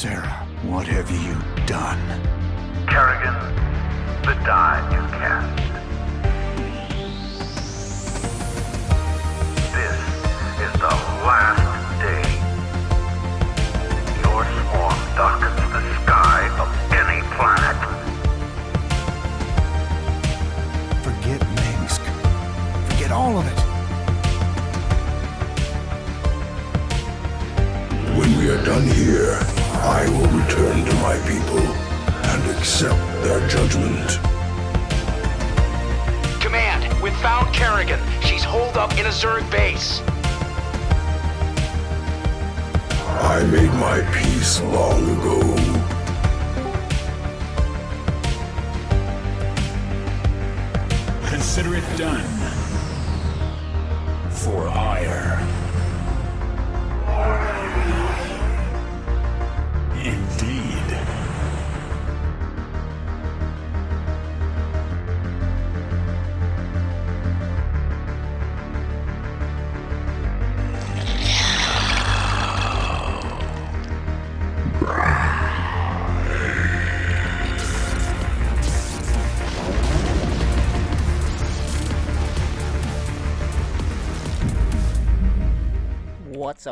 Sarah, what have you done? Kerrigan, the die you cast. This is the last day. Your swarm darkens the sky of any planet. Forget Minsk. Forget all of it. When we are done here, I will return to my people and accept their judgment. Command, we've found Kerrigan. She's holed up in a Zerg base. I made my peace long ago. Consider it done. For ire. Indeed.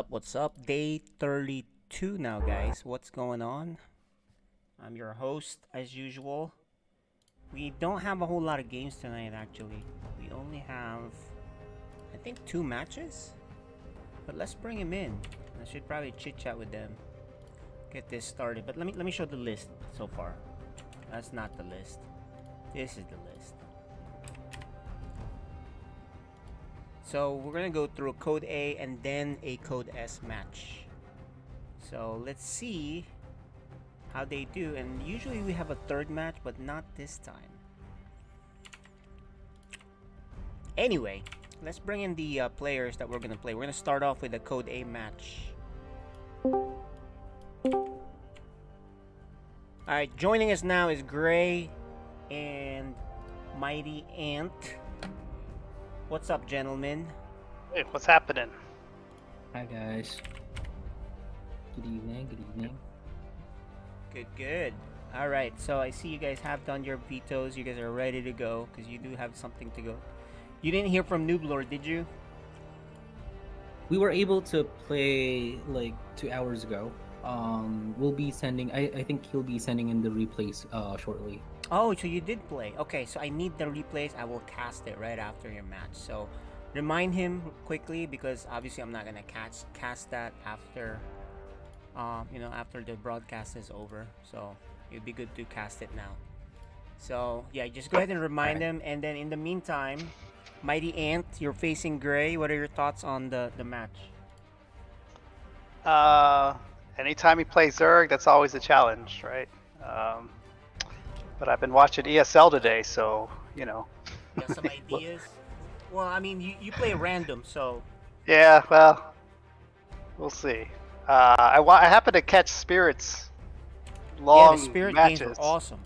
What's up? Day 32 now, guys. What's going on? I'm your host, as usual. We don't have a whole lot of games tonight, actually. We only have, I think, 2 matches. But let's bring him in. I should probably chit-chat with them. Get this started. But let me show the list so far. That's not the list. This is the list. So we're gonna go through a code A and then a code S match. So let's see how they do. And usually we have a third match, but not this time. Anyway, let's bring in the players that we're gonna play. We're gonna start off with a code A match. Alright, joining us now is Gray and Mighty Ant. What's up, gentlemen? Hey, what's happening? Hi guys. Good evening, good evening. Good. Alright, so I see you guys have done your vetoes. You guys are ready to go, because you do have something to go. You didn't hear from Noob Lord, did you? We were able to play like 2 hours ago. We'll be sending, I think he'll be sending in the replays shortly. Oh, so you did play. Okay, so I need the replays. I will cast it right after your match. So remind him quickly, because obviously I'm not gonna cast that after after the broadcast is over. So it'd be good to cast it now. So yeah, just go ahead and remind him, and then in the meantime, Mighty Ant, you're facing Gray. What are your thoughts on the match? Anytime you play Zerg, that's always a challenge, right? But I've been watching ESL today, so, you know. You have some ideas? Well, I mean, you play random, so... Yeah, well, we'll see. I happen to catch Spirit's long the Spirit matches. games are awesome.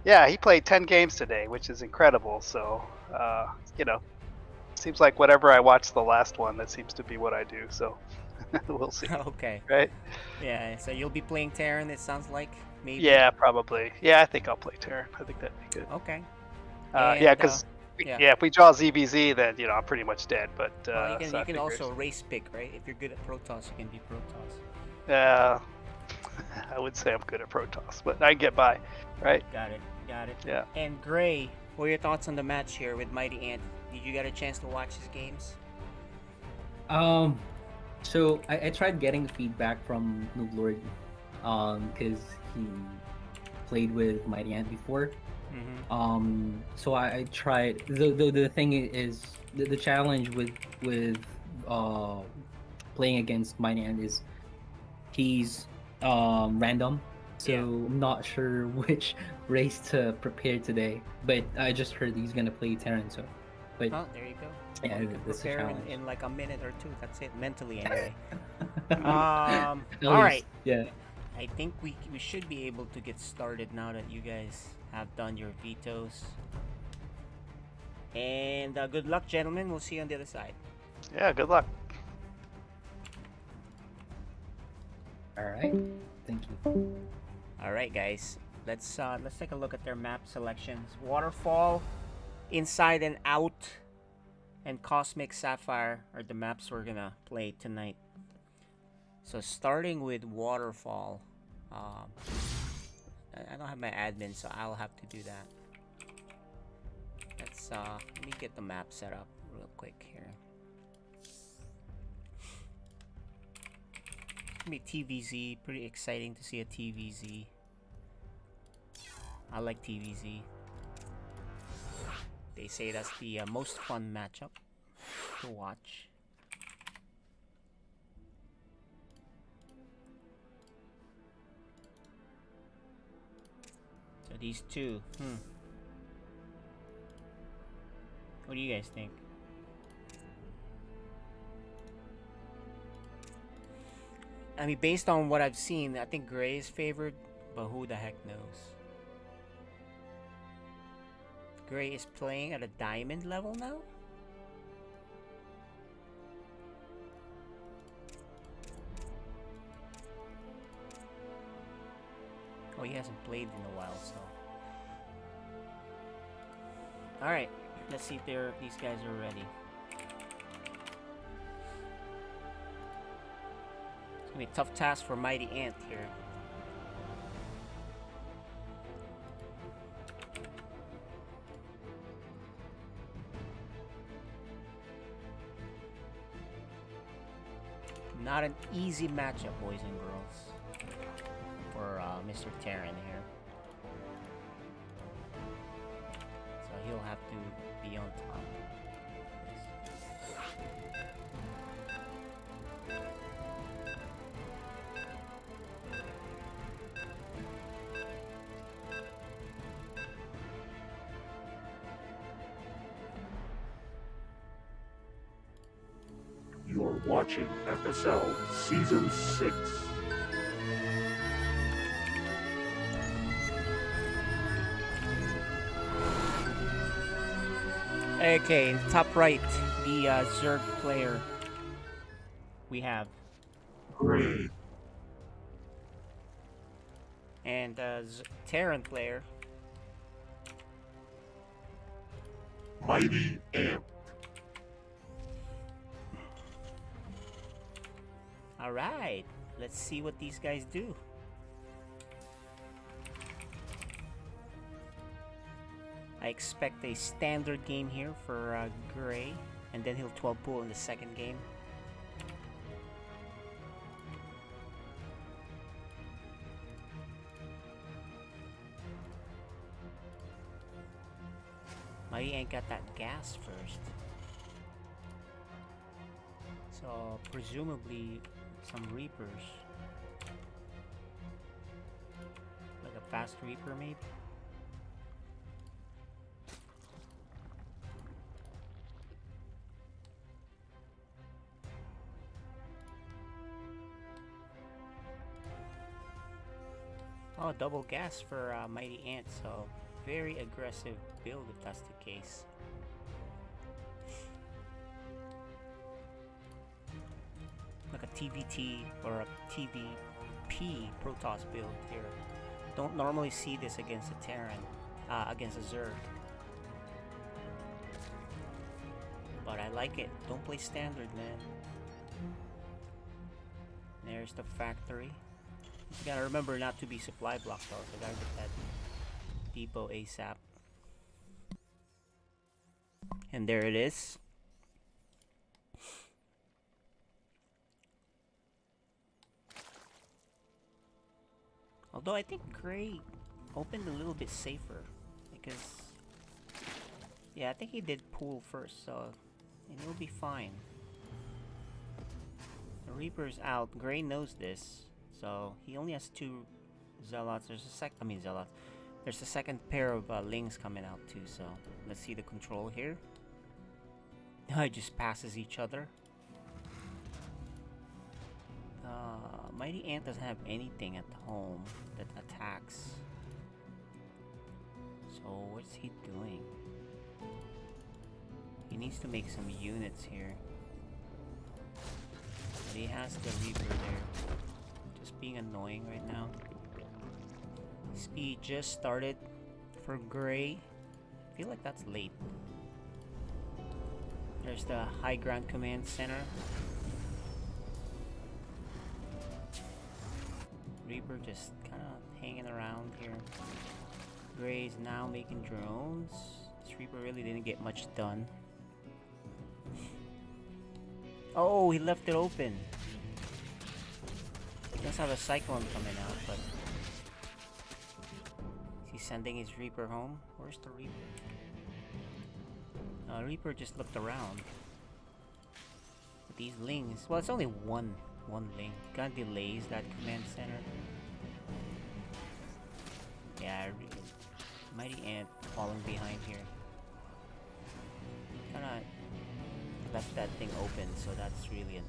Yeah, he played 10 games today, which is incredible, so, seems like whatever I watched the last one, that seems to be what I do, so we'll see. Okay. Right? Yeah, so you'll be playing Terran, it sounds like, maybe? Yeah, probably. Yeah, I think I'll play Terran. I think that'd be good. Okay. Yeah, because if we draw ZVZ, then I'm pretty much dead. But well, you can also race pick, right? If you're good at Protoss, you can be Protoss. Yeah, I would say I'm good at Protoss, but I can get by, right? Got it. Yeah. And Gray, what are your thoughts on the match here with Mighty Ant? Did you get a chance to watch his games? So I tried getting feedback from Noob Lord, because he played with Mighty Ant before. Mm-hmm. So I tried. The thing is, the challenge with playing against Mighty Ant is he's random. So I'm not sure which race to prepare today. But I just heard he's gonna play Terran. So, but oh, there you go. Yeah, you can that's a prepare challenge. in like a minute or two. That's it, mentally anyway. All right. Yeah. I think we should be able to get started now that you guys have done your vetoes. And good luck, gentlemen. We'll see you on the other side. Yeah, good luck. All right. Thank you. All right, guys. Let's take a look at their map selections. Waterfall, Inside and Out, and Cosmic Sapphire are the maps we're gonna play tonight. So starting with Waterfall, I don't have my admin, so I'll have to do that. Let me get the map set up real quick here. It's gonna be TVZ. Pretty exciting to see a TVZ. I like TVZ. They say that's the most fun matchup to watch. So these two, what do you guys think? I mean, based on what I've seen, I think Gray is favored, but who the heck knows? Gray is playing at a diamond level now? Oh, he hasn't played in a while, so. Alright, let's see if these guys are ready. It's gonna be a tough task for Mighty Ant here. Not an easy matchup, boys and girls, for Mr. Terran here. So he'll have to be on top. You're watching FSL Season 6. Okay, in the top right, the Zerg player we have. Gray. And Terran player. Mighty Ant. Alright, let's see what these guys do. I expect a standard game here for Gray, and then he'll 12 pool in the second game. Mighty ain't got that gas first. So presumably some Reapers. Like a fast Reaper maybe? Oh, double gas for Mighty Ant, so very aggressive build if that's the case. Like a TVT or a TVP Protoss build here. Don't normally see this against a Terran, against a Zerg. But I like it. Don't play standard, man. There's the factory. You gotta remember not to be supply blocked though, so gotta get that depot ASAP. And there it is. Although I think Gray opened a little bit safer because, yeah, I think he did pool first, so and he'll be fine. The Reaper's out. Gray knows this. So he only has 2 Zealots. There's a second pair of Lings coming out too. So let's see the control here. It just passes each other. Mighty Ant doesn't have anything at home that attacks. So what's he doing? He needs to make some units here. But he has the Reaper there. Just just being annoying right now. Speed just started for Gray. I feel like that's late. There's the high ground command center. Reaper just kind of hanging around here. Gray's now making drones. This Reaper really didn't get much done. Oh, he left it open. He does have a Cyclone coming out, but... Is he sending his Reaper home? Where's the Reaper? Reaper just looked around. But these Lings... Well, it's only one Ling. Kinda delays that command center. Yeah, Mighty Ant falling behind here. Kinda left that thing open, so that's really a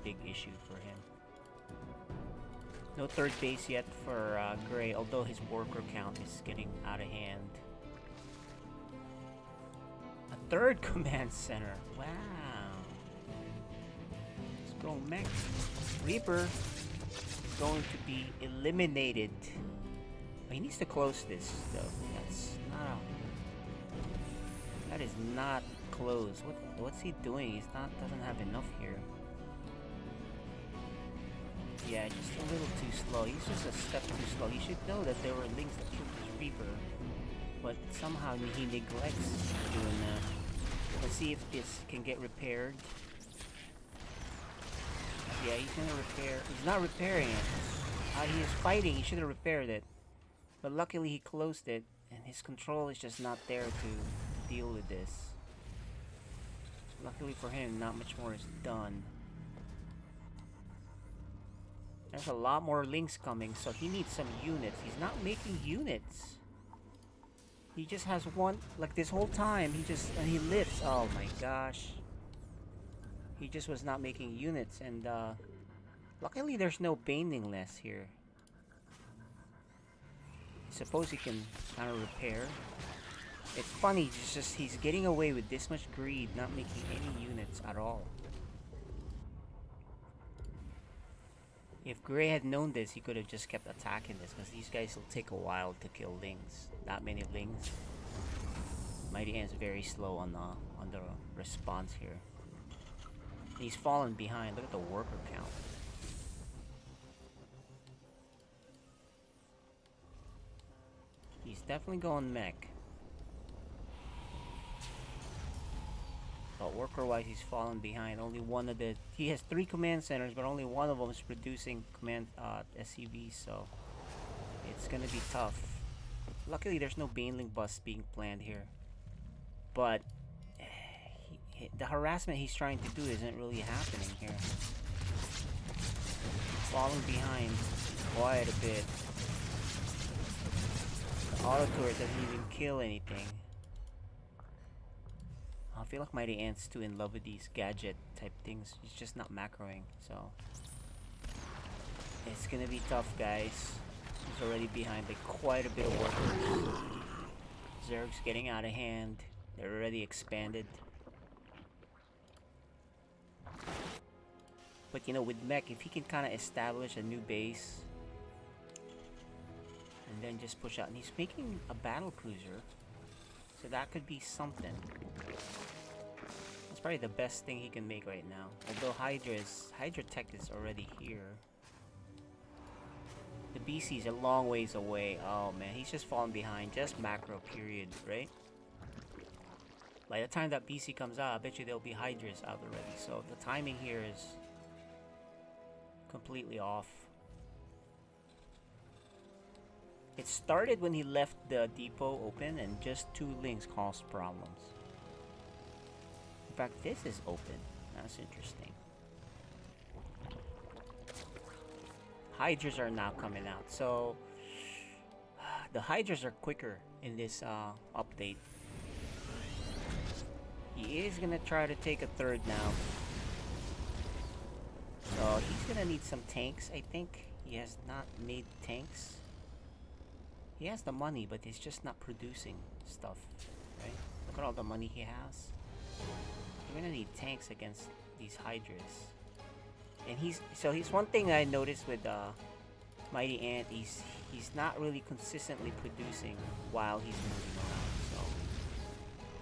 big issue for him. No third base yet for Gray, although his worker count is getting out of hand. A third command center. Wow. Let's go mech. Reaper is going to be eliminated. He needs to close this though. That is not close. What's he doing? Doesn't have enough here. Yeah, just a little too slow. He's just a step too slow. He should know that there were Lings that killed his Reaper, but somehow he neglects doing that. Let's see if this can get repaired. Yeah, he's gonna repair. He's not repairing it. He is fighting. He should have repaired it. But luckily he closed it, and his control is just not there to deal with this. Luckily for him, not much more is done. There's a lot more Lings coming, so he needs some units. He's not making units. He just has one, like this whole time, and he lives. Oh my gosh. He just was not making units, and luckily there's no Baneling less here. Suppose he can kind of repair. It's funny, it's just he's getting away with this much greed, not making any units at all. If Gray had known this, he could have just kept attacking this, because these guys will take a while to kill Lings. Not many Lings. Mighty Ant's very slow on the response here. He's fallen behind. Look at the worker count. He's definitely going mech. But worker-wise, he's fallen behind. Only one of the... He has 3 command centers, but only one of them is producing command SCVs, so... It's gonna be tough. Luckily, there's no Baneling bus being planned here. But... the harassment he's trying to do isn't really happening here. Falling behind quite a bit. The auto turret doesn't even kill anything. I feel like Mighty Ant's too in love with these gadget type things. He's just not macroing, so it's gonna be tough, guys. He's already behind by quite a bit of workers. Zerg's getting out of hand. They're already expanded. But you know, with mech, if he can kind of establish a new base and then just push out, and he's making a battle cruiser, so that could be something. It's probably the best thing he can make right now. Although Hydra Tech is already here. The BC's a long ways away. Oh man, he's just falling behind. Just macro period, right? By the time that BC comes out, I bet you there'll be Hydras out already. So the timing here is completely off. It started when he left the depot open and just 2 Lings caused problems. In fact, this is open. That's interesting. Hydras are now coming out. So the Hydras are quicker in this update. He is gonna try to take a 3rd now. So he's gonna need some tanks, I think. He has not made tanks. He has the money, but he's just not producing stuff, right? Look at all the money he has. You're gonna need tanks against these Hydras. And he's one thing I noticed with Mighty Ant, he's not really consistently producing while he's moving around. So,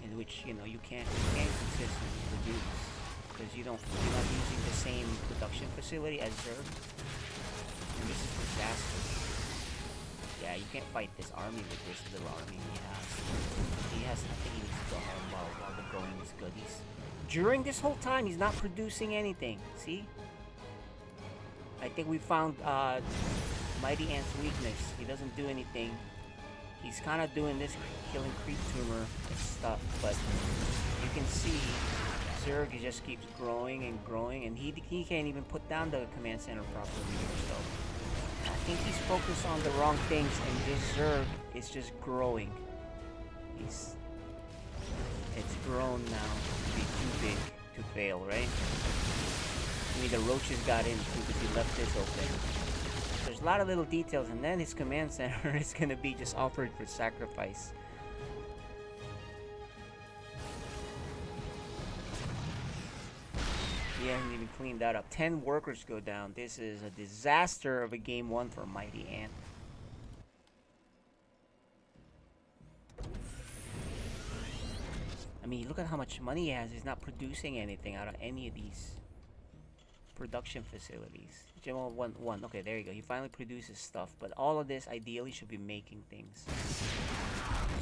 in which you can't consistently produce because you're not using the same production facility as Zerg. And this is disaster. Yeah, you can't fight this army with this little army he has. I think he needs to go home while the going is good. During this whole time, he's not producing anything. See? I think we found Mighty Ant's weakness. He doesn't do anything. He's kind of doing this killing creep tumor stuff, but you can see Zerg just keeps growing and growing, and he can't even put down the command center properly. So I think he's focused on the wrong things, and this Zerg is just growing. It's grown now to be too big to fail, right? I mean, the roaches got in too because he left this open. There's a lot of little details, and then his command center is gonna be just offered for sacrifice. He hasn't even cleaned that up. 10 workers go down. This is a disaster of a game 1 for Mighty Ant. I mean, look at how much money he has. He's not producing anything out of any of these production facilities. General 1. Okay, there you go. He finally produces stuff, but all of this ideally should be making things.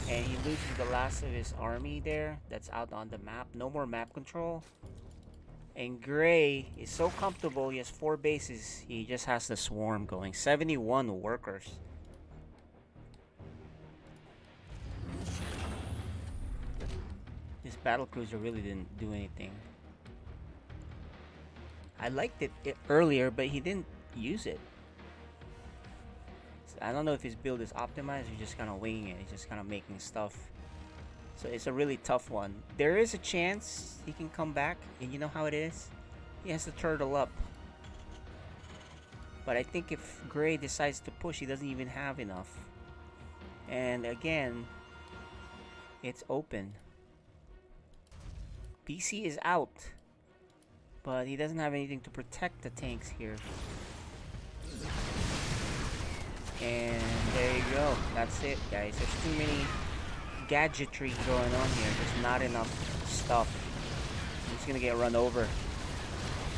And he loses the last of his army there that's out on the map. No more map control. And Gray is so comfortable. He has 4 bases. He just has the swarm going. 71 workers. This battlecruiser really didn't do anything. I liked it earlier, but he didn't use it. So I don't know if his build is optimized or just kind of winging it. He's just kind of making stuff. So it's a really tough one. There is a chance he can come back, and you know how it is? He has to turtle up. But I think if Gray decides to push, he doesn't even have enough. And again, it's open. BC is out, but he doesn't have anything to protect the tanks here. And there you go. That's it, guys. There's too many gadgetry going on here. There's not enough stuff. He's gonna get run over.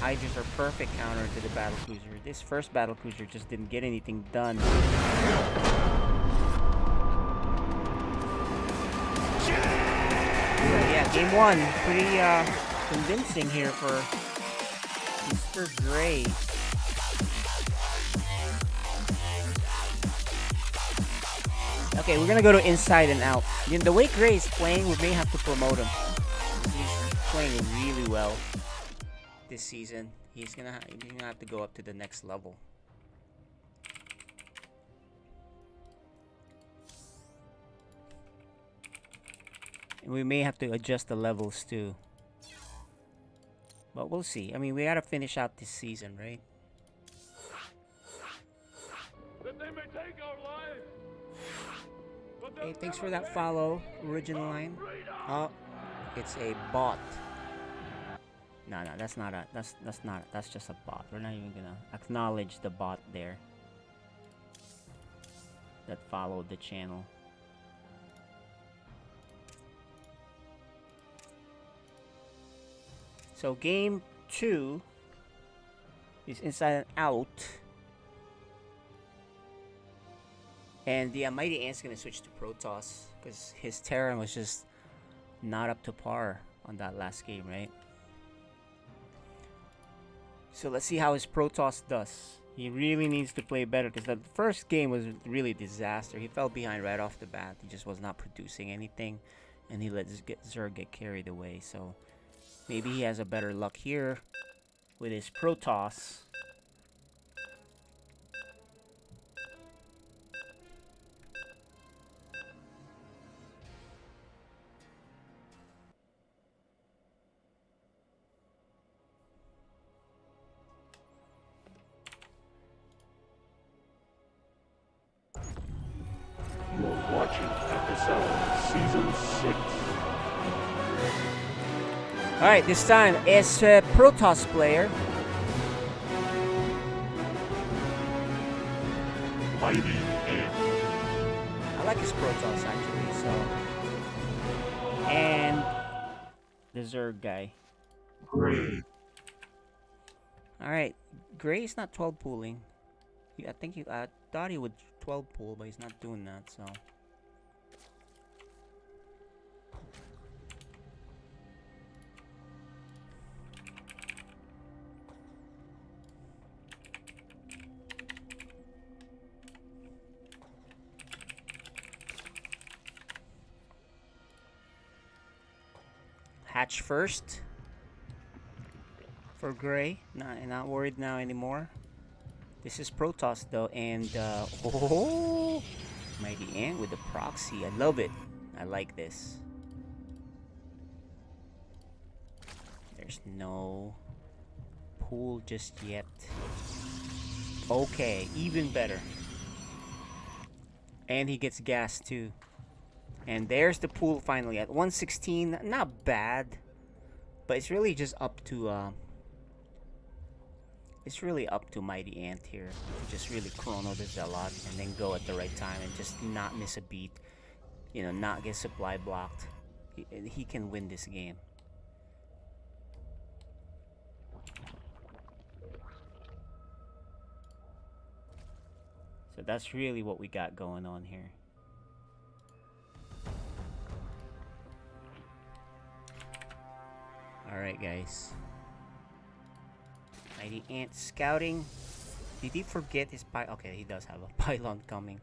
Hydras are perfect counter to the battlecruiser. This first battlecruiser just didn't get anything done. Yeah, game 1, pretty convincing here for Mr. Gray. Okay, we're gonna go to inside and out. The way Gray is playing, we may have to promote him. He's playing really well this season. He's gonna have to go up to the next level. And we may have to adjust the levels too. But we'll see. I mean, we gotta finish out this season, right? That they may take our lives. Hey, thanks for that follow, Original Line. Oh, it's a bot. No, that's not a. That's just a bot. We're not even gonna acknowledge the bot there that followed the channel. So game 2 is inside and out. And the Mighty Ant's gonna switch to Protoss because his Terran was just not up to par on that last game, right? So let's see how his Protoss does. He really needs to play better because the first game was really a disaster. He fell behind right off the bat. He just was not producing anything, and he let Zerg get carried away. So maybe he has a better luck here with his Protoss. You're watching FSL Season 6. Alright, this time it's a Protoss player. I like his Protoss actually, so. And the Zerg guy. Alright, Gray's not 12 pooling. I thought he would 12 pool, but he's not doing that, so. Hatch first for Gray. Not worried now anymore. This is Protoss though, and oh, Mighty Ant with the proxy. I love it. I like this. There's no pool just yet. Okay, even better. And he gets gas too. And there's the pool finally at 116. Not bad, but it's really just up to Mighty Ant here to just really chrono the Zealot and then go at the right time and just not miss a beat. You know, not get supply blocked. He can win this game. So that's really what we got going on here. Alright guys. Mighty Ant scouting. Did he forget his pylon? Okay, he does have a pylon coming.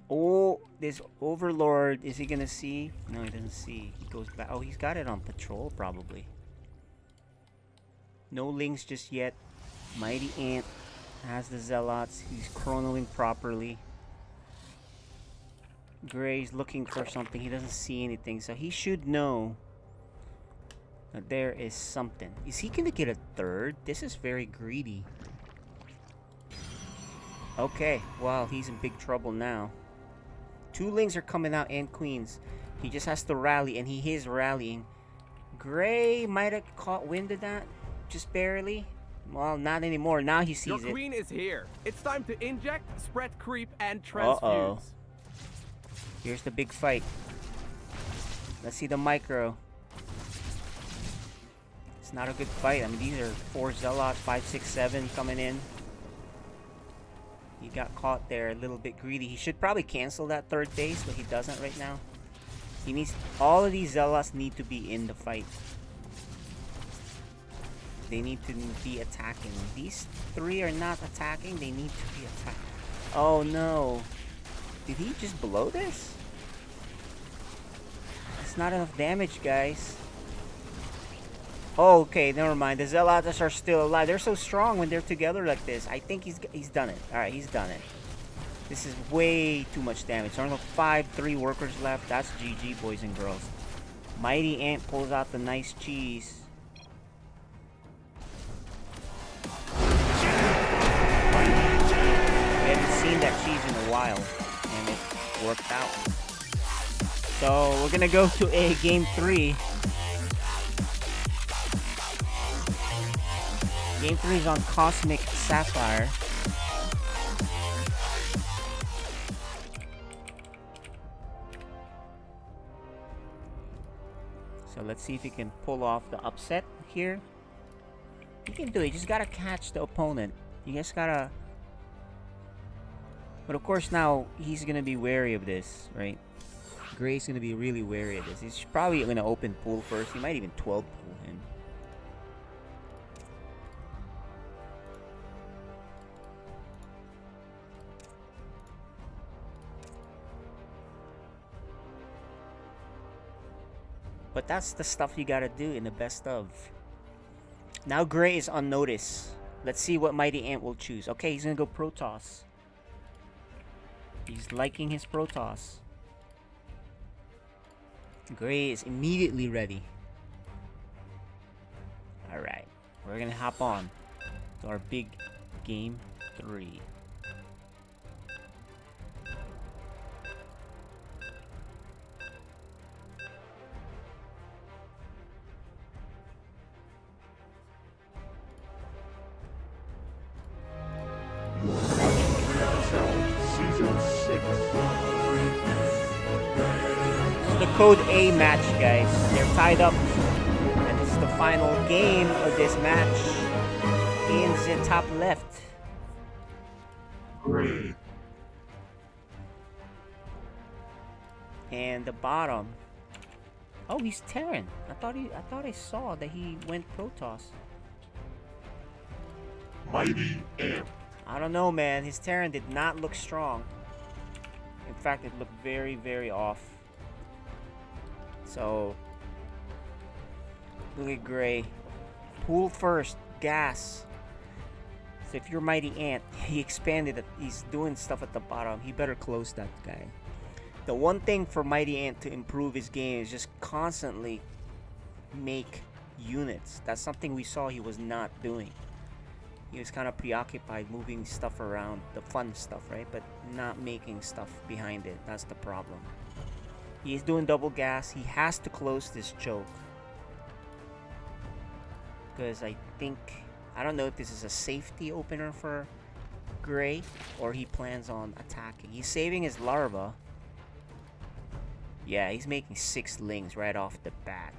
Oh, this Overlord. Is he gonna see? No, he doesn't see. He goes back. Oh, he's got it on patrol probably. No links just yet. Mighty Ant has the Zealots. He's chronoing properly. Gray's looking for something. He doesn't see anything, so he should know that there is something. Is he gonna get a third? This is very greedy. Okay, well, he's in big trouble now. 2 lings are coming out and queens. He just has to rally, and he is rallying. Gray might have caught wind of that, just barely. Well, not anymore. Now he sees Your it. queen is here. It's time to inject, spread creep, and transfuse. Here's the big fight. Let's see the micro. It's not a good fight. I mean, these are 4 Zealots, 5, 6, 7 coming in. He got caught there a little bit greedy. He should probably cancel that 3rd base, but he doesn't right now. He needs, all of these Zealots need to be in the fight. They need to be attacking. These 3 are not attacking. They need to be attacking. Oh no. Did he just blow this? It's not enough damage, guys. Oh, okay, never mind. The Zealots are still alive. They're so strong when they're together like this. I think he's done it. Alright, he's done it. This is way too much damage. There's only 3 workers left. That's GG, boys and girls. Mighty Ant pulls out the nice cheese. We haven't seen that cheese in a while, and it worked out. So we're gonna go to a game 3. Game 3 is on Cosmic Sapphire. So let's see if he can pull off the upset here. You can do it. You just gotta catch the opponent. You just gotta... But of course now, he's gonna be wary of this, right? Gray's gonna be really wary of this. He's probably gonna open pool first. He might even 12 pool him. But that's the stuff you gotta do in the best of. Now Gray is on notice. Let's see what Mighty Ant will choose. Okay, he's gonna go Protoss. He's liking his Protoss. Gray is immediately ready. Alright, we're gonna hop on to our big game 3. FSL Season This is the Code A match, guys. They're tied up. And this is the final game of this match. In the top left. And the bottom. Oh, he's Terran. I thought I saw that he went Protoss. Mighty Ant. I don't know, man. His Terran did not look strong. In fact, it looked very, very off. So, look at Gray. Pool first. Gas. So if you're Mighty Ant, he expanded it. He's doing stuff at the bottom. He better close that guy. The one thing for Mighty Ant to improve his game is just constantly make units. That's something we saw he was not doing. He was kind of preoccupied moving stuff around, the fun stuff, right? But not making stuff behind it. That's the problem. He is doing double gas. He has to close this choke. Because I think, I don't know if this is a safety opener for Gray or he plans on attacking. He's saving his larva. Yeah, he's making 6 lings right off the bat.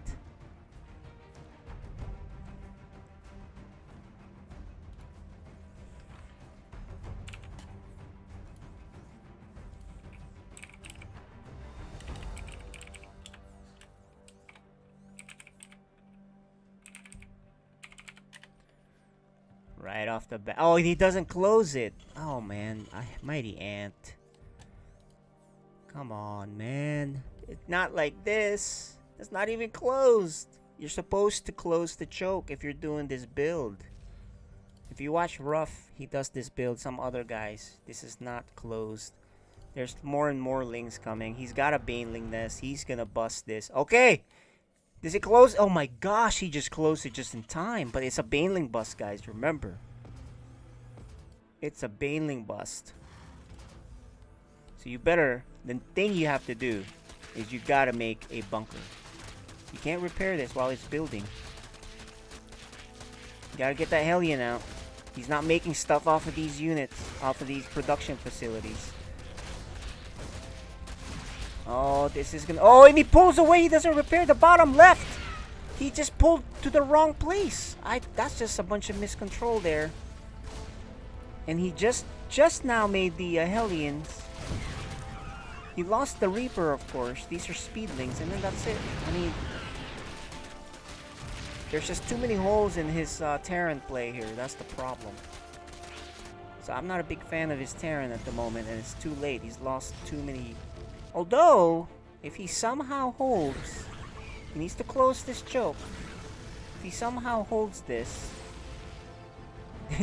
Right off the bat. Oh, he doesn't close it. Oh, man. Mighty Ant. Come on, man. It's not like this. It's not even closed. You're supposed to close the choke if you're doing this build. If you watch Ruff, he does this build. Some other guys. This is not closed. There's more and more lings coming. He's got a Baneling nest. He's gonna bust this. Okay. Does it close? Oh my gosh, he just closed it just in time. But it's a Baneling bust, guys. Remember. It's a Baneling bust. So you better... The thing you have to do is you gotta make a bunker. You can't repair this while it's building. You gotta get that Hellion out. He's not making stuff off of these units, off of these production facilities. Oh, this is gonna... Oh, and he pulls away. He doesn't repair the bottom left. He just pulled to the wrong place. That's just a bunch of miscontrol there. And he just now made the Hellions. He lost the Reaper, of course. These are speedlings, and then that's it. I mean, there's just too many holes in his Terran play here. That's the problem. So I'm not a big fan of his Terran at the moment, and it's too late. He's lost too many. Although, if he somehow holds, he needs to close this choke. If he somehow holds this,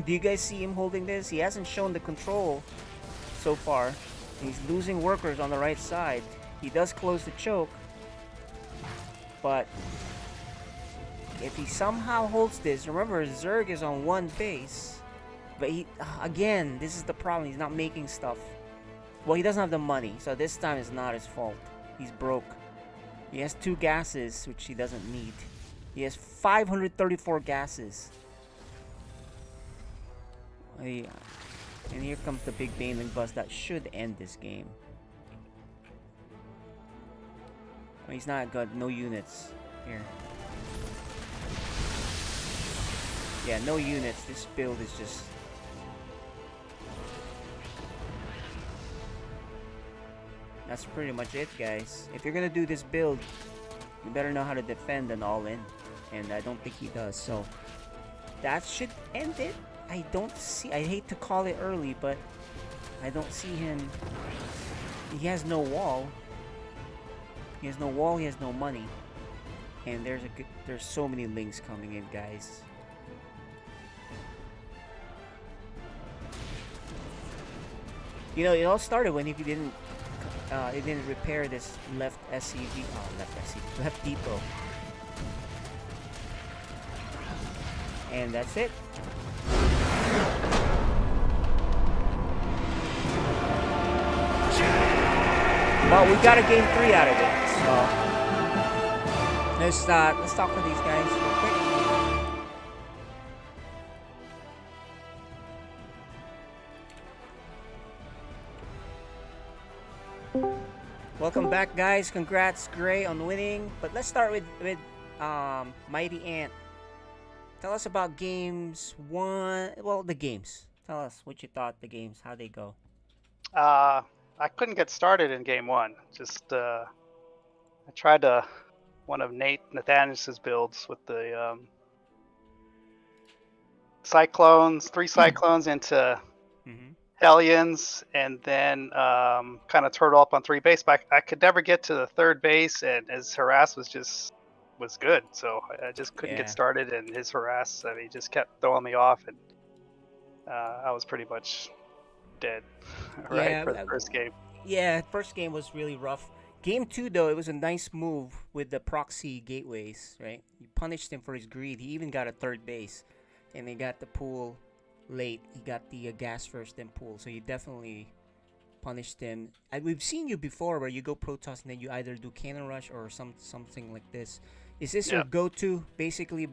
do you guys see him holding this? He hasn't shown the control so far. He's losing workers on the right side. He does close the choke. But if he somehow holds this, remember Zerg is on one base. But he, again, this is the problem. He's not making stuff. Well, he doesn't have the money. So this time it's not his fault. He's broke. He has 2 gases, which he doesn't need. He has 534 gases. And here comes the big Baneling bust that should end this game. Oh, he's not got no units here. Yeah, no units. This build is just... That's pretty much it, guys. If you're gonna do this build, you better know how to defend and all in. And I don't think he does, so... That should end it. I don't see... I hate to call it early, but... I don't see him... He has no wall. He has no wall, he has no money. And there's so many links coming in, guys. You know, it all started when he didn't repair this left SCV. Oh, left SCV. Left depot. And that's it. Well, we got a game 3 out of it. So let's talk to these guys real quick. Welcome back, guys. Congrats, Gray, on winning. But let's start with Mighty Ant. Tell us about games one. Well, the games. Tell us what you thought the games, how they go. I couldn't get started in game one. I tried one of Nathaniel's builds with the cyclones, 3 cyclones into Mm-hmm. Hellions, and then kind of turtle up on 3 base. But I could never get to the 3rd base, and his harass was good. So I just couldn't Yeah. get started, and his harass, I mean, he just kept throwing me off, and I was pretty much dead, right, Yeah, for the first game. Yeah, first game was really rough. Game 2, though, it was a nice move with the proxy gateways, right? You punished him for his greed. He even got a 3rd base, and they got the pool late. He got the gas first, then pool. So you definitely punished him. And we've seen you before where you go Protoss and then you either do Cannon Rush or something like this. Is this your go-to, basically,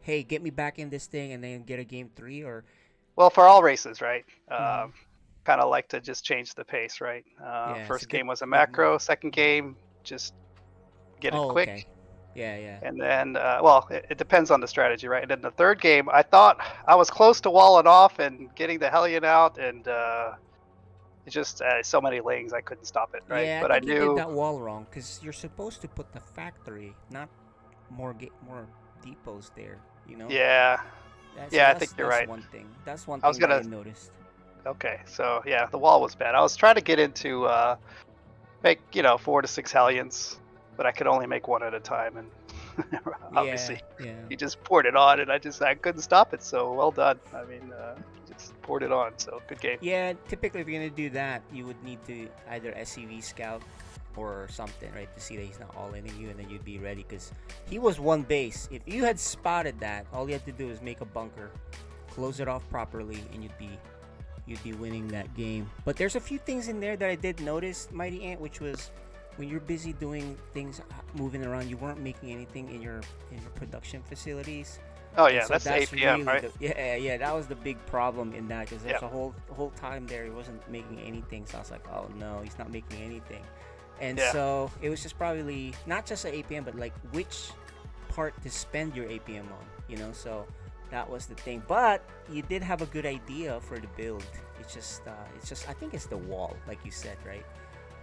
hey, get me back in this thing and then get a game 3, or? Well, for all races, right? Kind of like to just change the pace, right? Yeah, First it's a game was a good macro. move. Second game, just get it quick. Okay. Yeah. And then, well, it depends on the strategy, right? And then the third game, I thought I was close to walling off and getting the Hellion out, and it's just so many lanes I couldn't stop it, right? Yeah, But I I think you did knew, that wall wrong because you're supposed to put the factory, not more depots there. You know. yeah, I think you're that's right. one thing. That's one I was thing that I gonna, noticed. okay, so yeah, the wall was bad. I was trying to get into make 4 to 6 Hellions, but I could only make 1 at a time, and obviously Yeah. he just poured it on, and I couldn't stop it. So well done. I mean, just poured it on. So good game. Yeah, typically if you're gonna do that, you would need to either SCV scout or something, right, to see that he's not all in you, and then you'd be ready because he was 1 base. If you had spotted that, all you had to do is make a bunker, close it off properly, and you'd be winning that game. But there's a few things in there that I did notice, Mighty Ant, which was when you're busy doing things, moving around, you weren't making anything in your production facilities. Oh yeah, And so that's APM, really right? yeah, that was the big problem in that because there's Yeah. a whole time there he wasn't making anything. So I was like, oh no, he's not making anything. And Yeah. so it was just probably not just an APM, but like which part to spend your APM on, So that was the thing. But you did have a good idea for the build. It's just I think it's the wall, like you said, right?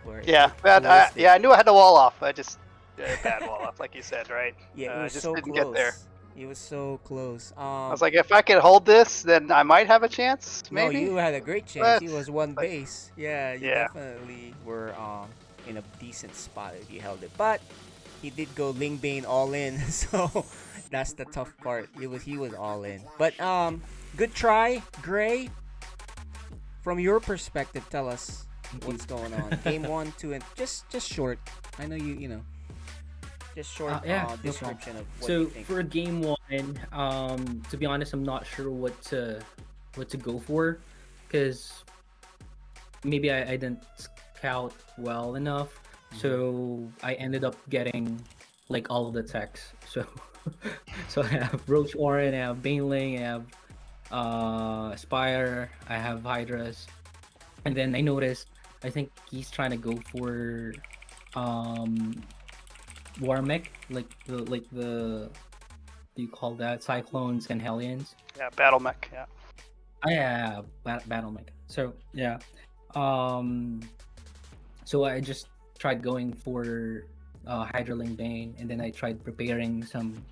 Where Yeah, but I knew I had the wall off. I just bad wall off, like you said, right? Yeah, it was just so didn't close. get there. It was so close. I was like, if I could hold this, then I might have a chance. Maybe. No, you had a great chance. But- He was 1 but- base. Yeah, you Yeah. definitely were in a decent spot if you held it. But he did go Lingbane all in, so that's the tough part. He was all in. But good try, Gray. From your perspective, tell us what's going on. Game 1, 2, and just short. I know you know. Just short No problem. description of what So you think. for game 1, to be honest, I'm not sure what to go for, because maybe I didn't scout well enough. So I ended up getting like all of the techs. So so I have Roach Orin, I have Baneling, I have Spire, I have Hydras, and then I noticed I think he's trying to go for Warmech, like the do you call that Cyclones and Hellions? Yeah, battle mech. Yeah. Yeah, battle mech. So yeah, so I just tried going for Hydraling Bane, and then I tried preparing some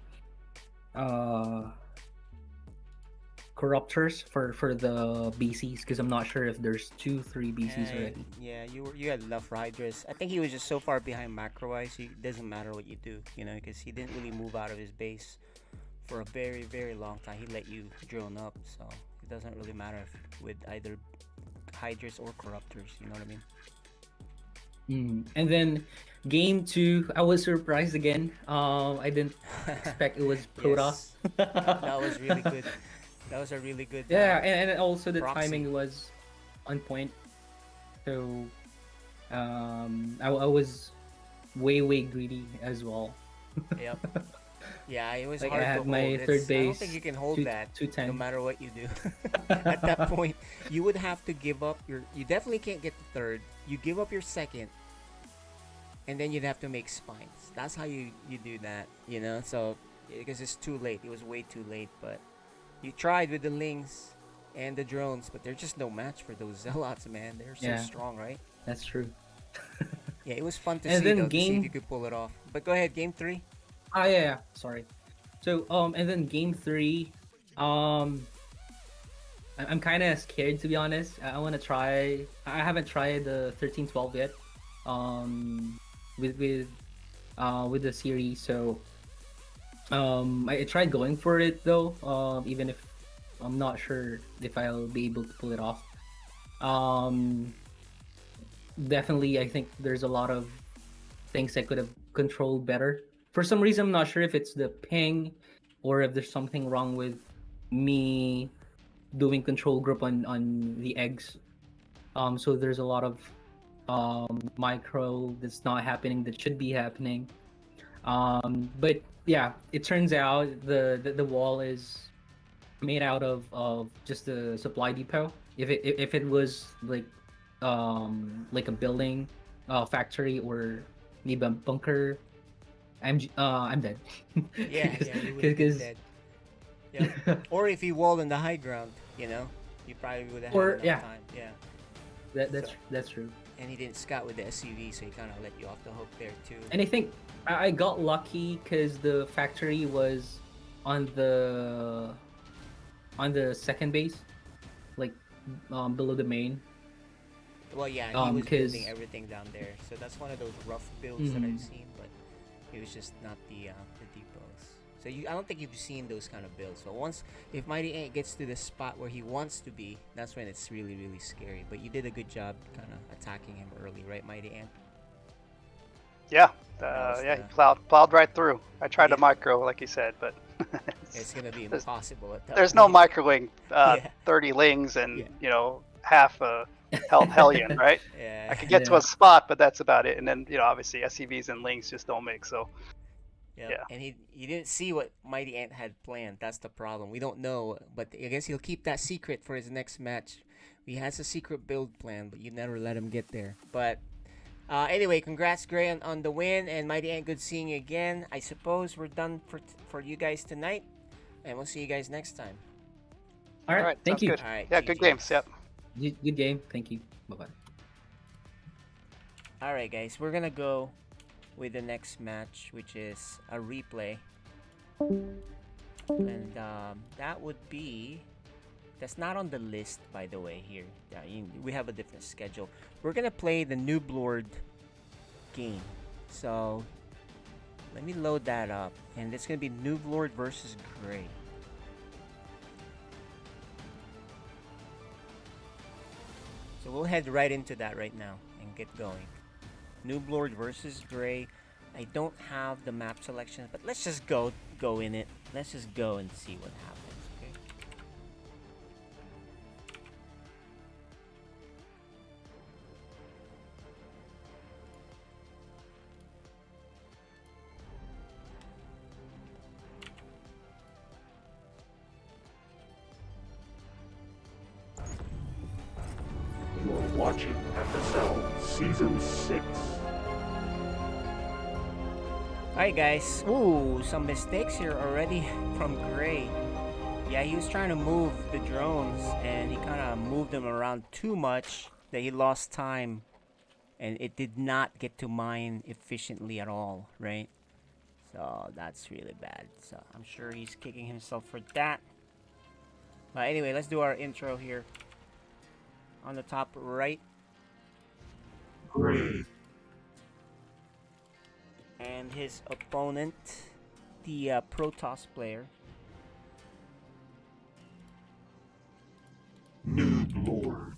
corruptors for the BCs, because I'm not sure if there's 2-3 BCs already. Yeah, you had enough Hydras. I think he was just so far behind macro-wise, it doesn't matter what you do, because he didn't really move out of his base for a very, very long time. He let you drone up, so it doesn't really matter with either Hydras or corruptors, you know what I mean? And then game 2, I was surprised again. I didn't expect it was Protoss. Yes. That was really good. That was a really good. Yeah, and also the proxy. timing was on point. So, I was way greedy as well. Yep. Yeah, it was Like, hard I to had hold. my third I don't base, think you can hold that no 210. matter what you do. At that point, you would have to give up your. You definitely can't get the third. You give up your second, and then you'd have to make spines. That's how you do that, you know. So because it's too late, it was way too late. But you tried with the lings and the drones, but they're just no match for those zealots, man. They're so Yeah. strong, right? That's true. Yeah, it was fun to And see then though, to see if game- you could pull it off. But go ahead, game 3. Ah, yeah. Sorry. So and then game 3, I'm kind of scared, to be honest. I want to try. I haven't tried the 13-12 yet. With the series, so I tried going for it though. Even if I'm not sure if I'll be able to pull it off. Um, Definitely, I think there's a lot of things I could have controlled better. For some reason, I'm not sure if it's the ping or if there's something wrong with me doing control group on the eggs. So there's a lot of micro that's not happening that should be happening. But yeah, it turns out the wall is made out of just a supply depot. If it was like a building, factory, or maybe a bunker, I'm dead. Yeah, you would have been dead. Yeah. Or if you walled in the high ground, you know, you probably would have Or, had enough yeah. time. Yeah. That's true. And he didn't scout with the SUV, so he kind of let you off the hook there too. And I think I got lucky because the factory was on the second base, like below the main. Well, yeah, he was 'cause- building everything down there, so that's one of those rough builds that I've seen, but it was just not the depots. So I don't think you've seen those kind of builds. So once, if Mighty Ant gets to the spot where he wants to be, that's when it's really, really scary. But you did a good job kind of attacking him early, right, Mighty Ant? Yeah, was yeah, the- he plowed right through. I tried to Yeah. micro, like you said, but It's gonna be impossible at that there's no point. microing Yeah. 30 lings and Yeah. half a hellion, right? Yeah. I could get to Yeah. a spot, but that's about it. And then obviously SCVs and lings just don't mix. So Yep. Yeah. And he didn't see what Mighty Ant had planned. That's the problem. We don't know, but I guess he'll keep that secret for his next match. He has a secret build plan, but you never let him get there. But anyway, congrats, Gray, on the win, and Mighty Ant, good seeing you again. I suppose we're done for you guys tonight, and we'll see you guys next time. All right, thank sounds you. good. All right. Yeah, good GGs. games. Yep. Good game. Thank you. Bye bye. All right, guys, we're gonna go with the next match, which is a replay, and that would be. That's not on the list, by the way. Here, yeah, we have a different schedule. We're gonna play the Noob Lord game. So let me load that up, and it's gonna be Noob Lord versus Gray. So we'll head right into that right now and get going. Noob Lord versus Gray. I don't have the map selection, but let's just go in it. Let's just go and see what happens. Okay. You're watching FSL Season 6. Alright guys, ooh, some mistakes here already from Gray. Yeah, he was trying to move the drones and he kind of moved them around too much that he lost time and it did not get to mine efficiently at all, right? So that's really bad. So I'm sure he's kicking himself for that. But anyway, let's do our intro here. On the top right. Gray. And his opponent, the Protoss player. Noob Lord.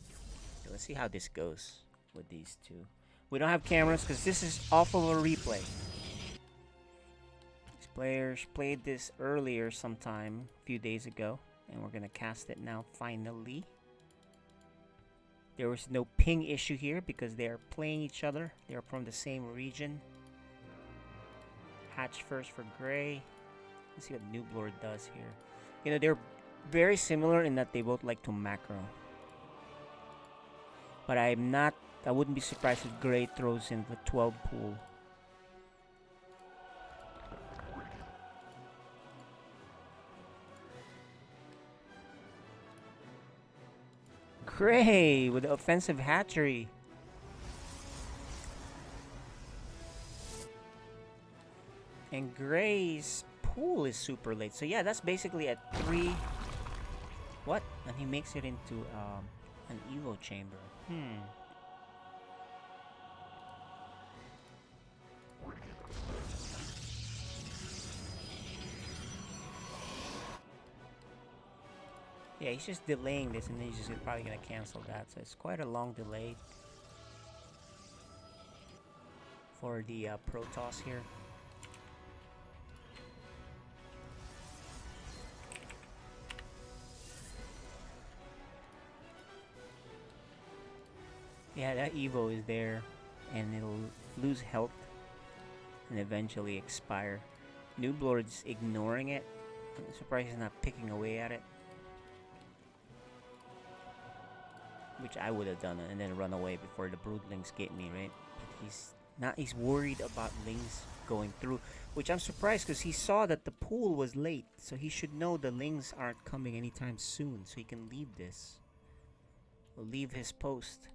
So let's see how this goes with these two. We don't have cameras because this is off of a replay. These players played this earlier sometime, a few days ago, and we're gonna cast it now finally. There was no ping issue here because they are playing each other. They are from the same region. Hatch first for Gray. Let's see what Noob Lord does here. You know, they're very similar in that they both like to macro. But I wouldn't be surprised if Gray throws in the 12 pool. Gray with the offensive hatchery. And Gray's pool is super late. So yeah, that's basically at 3. What? And he makes it into an Evo chamber. Yeah, he's just delaying this, and then he's just probably gonna cancel that. So it's quite a long delay for the Protoss here. Yeah, that Evo is there, and it'll lose health and eventually expire. Noob Lord's ignoring it. I'm surprised he's not picking away at it. Which I would have done, and then run away before the broodlings get me, right? But he's worried about lings going through, which I'm surprised because he saw that the pool was late, so he should know the lings aren't coming anytime soon, so he can leave this. Or leave his post.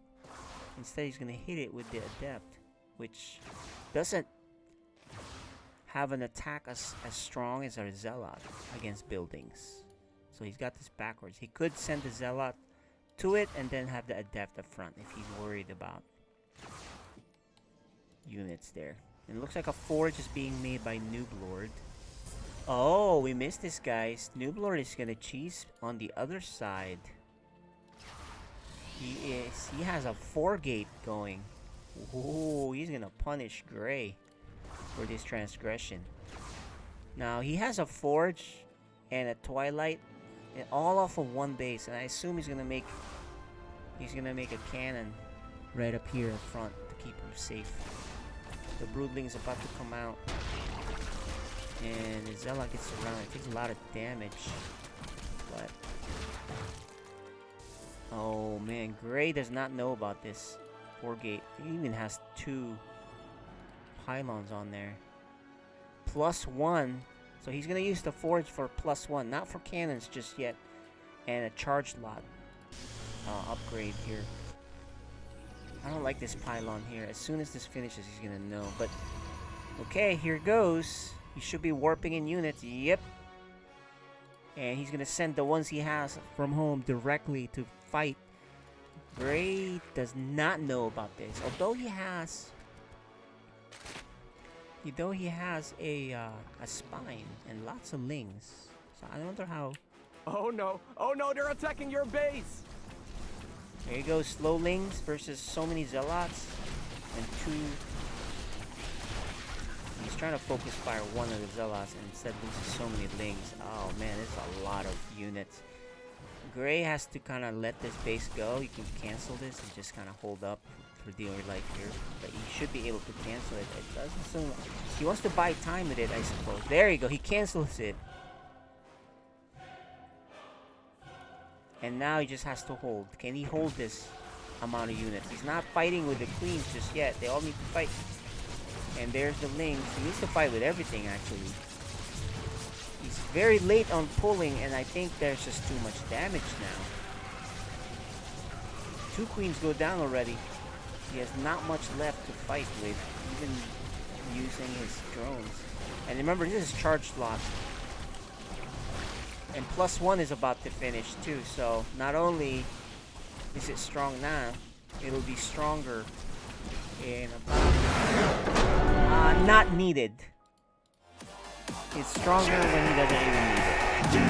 Instead, he's gonna hit it with the adept, which doesn't have an attack as strong as our zealot against buildings. So he's got this backwards. He could send the zealot to it and then have the adept up front if he's worried about units there. And it looks like a forge is being made by Noob Lord. Oh, we missed this, guys. Noob Lord is gonna cheese on the other side. He has a 4-gate going. Ooh, he's gonna punish Gray for this transgression. Now he has a forge and a twilight, and all off of one base, and I assume he's gonna make a cannon right up here in front to keep him safe. The broodling's about to come out, and the zealot gets around. It takes a lot of damage, but oh man, Gray does not know about this 4-gate. He even has 2 pylons on there. +1. So he's gonna use the forge for +1, not for cannons just yet. And a charge lot upgrade here. I don't like this pylon here. As soon as this finishes, he's gonna know. But okay, here goes. He should be warping in units. Yep. And he's gonna send the ones he has from home directly to fight. Gray does not know about this, although he has a spine and lots of lings. So I wonder how. Oh no, they're attacking your base! There you go, slow lings versus so many zealots and 2. He's trying to focus fire one of the zealots and instead loses so many lings. Oh man, there's a lot of units. Gray has to kind of let this base go. You can cancel this and just kind of hold up for dear life here. But he should be able to cancel it. It doesn't seem like he wants to buy time with it, I suppose. There you go. He cancels it. And now he just has to hold. Can he hold this amount of units? He's not fighting with the queens just yet. They all need to fight. And there's the lings. He needs to fight with everything, actually. He's very late on pulling, and I think there's just too much damage now. 2 queens go down already. He has not much left to fight with, even using his drones. And remember, this is charge slot. And +1 is about to finish too, so not only is it strong now, it'll be stronger in about... not needed. It's stronger when he doesn't even need it.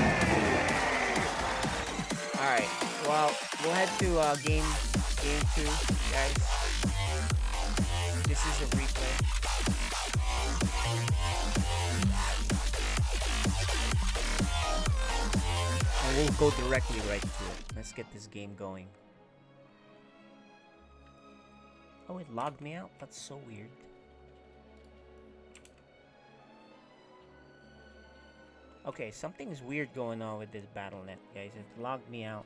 Alright, well, we'll head to game 2, guys. This is a replay. And we'll go directly right to it. Let's get this game going. Oh, it logged me out? That's so weird. Okay, something's weird going on with this BattleNet, guys. It logged me out.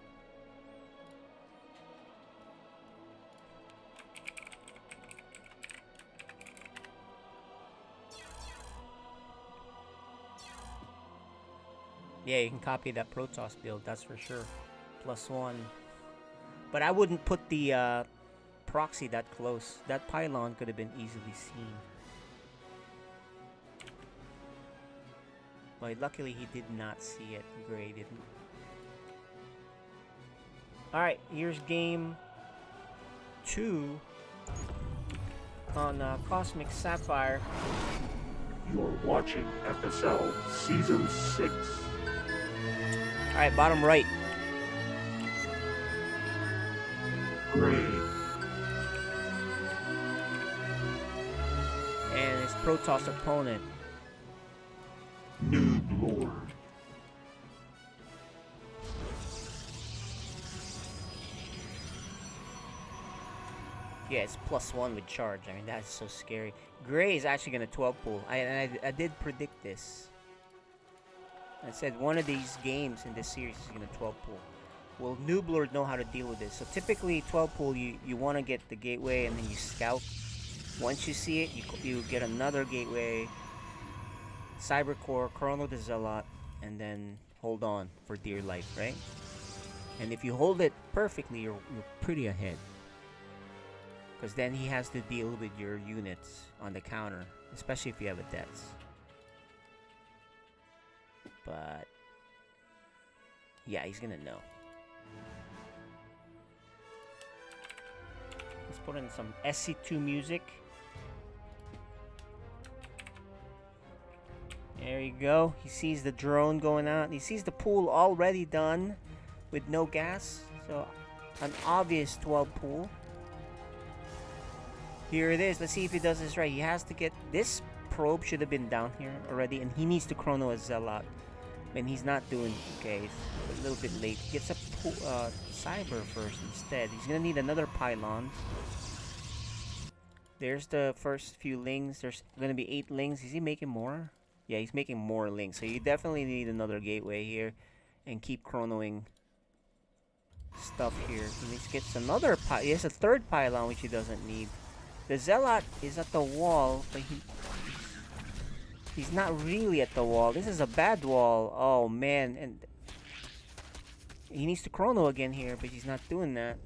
Yeah, you can copy that Protoss build, that's for sure. +1. But I wouldn't put the proxy that close. That pylon could have been easily seen. But luckily he did not see it. Gray didn't. Alright, here's game 2 on Cosmic Sapphire. You're watching FSL Season 6. Alright, bottom right. Gray. And his Protoss opponent. Noob Lord. Yeah, it's +1 with charge. I mean, that's so scary. Gray is actually going to 12 pull. I did predict this. I said one of these games in this series is going to 12 pull. Will Noob Lord know how to deal with this? So typically 12 pull, you want to get the gateway and then you scout. Once you see it, you get another gateway, Cybercore, Chrono the Zealot, and then hold on for dear life, right? And if you hold it perfectly, you're pretty ahead. Because then he has to deal with your units on the counter, especially if you have a Deaths. But yeah, he's gonna know. Let's put in some SC2 music. There you go. He sees the drone going out. He sees the pool already done with no gas. So an obvious 12 pool. Here it is. Let's see if he does this right. He has to get this probe should have been down here already, and he needs to chrono a Zealot. And he's not doing okay. It's a little bit late. He gets a cyber first instead. He's gonna need another pylon. There's the first few lings. There's gonna be 8 lings. Is he making more? Yeah, he's making more lings. So you definitely need another gateway here, and keep chronoing stuff here. He needs to get another he has a third pylon which he doesn't need. The Zealot is at the wall, but he's not really at the wall. This is a bad wall. Oh man, and he needs to chrono again here, but he's not doing that.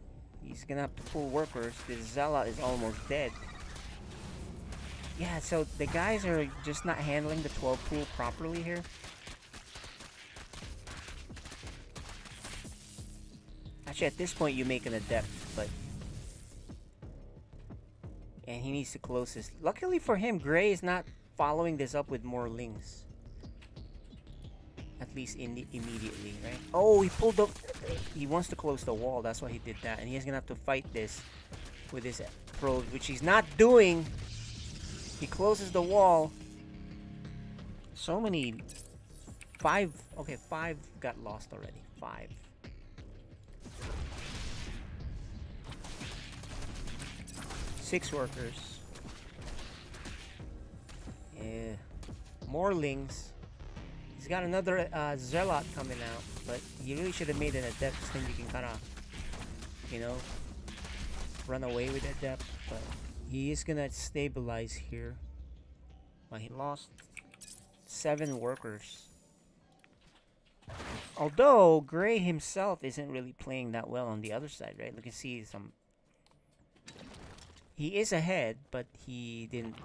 He's gonna have to pull workers. The Zealot is almost dead. Yeah, so the guys are just not handling the 12 pool properly here. Actually, at this point, you make an adept, but and he needs to close this. Luckily for him, Gray is not following this up with more lings. At least immediately, right? Oh, he pulled up. He wants to close the wall. That's why he did that. And he's going to have to fight this with his probes, which he's not doing. He closes the wall. So many. 5. Okay, 5 got lost already. 5. Six workers. Yeah. More lings. He's got another Zealot coming out, but he really should have made an adept, then you can kind of, you know, run away with adept. But he is gonna stabilize here. Well, he lost 7 workers. Although Gray himself isn't really playing that well on the other side, right? Look, you see some. He is ahead, but he didn't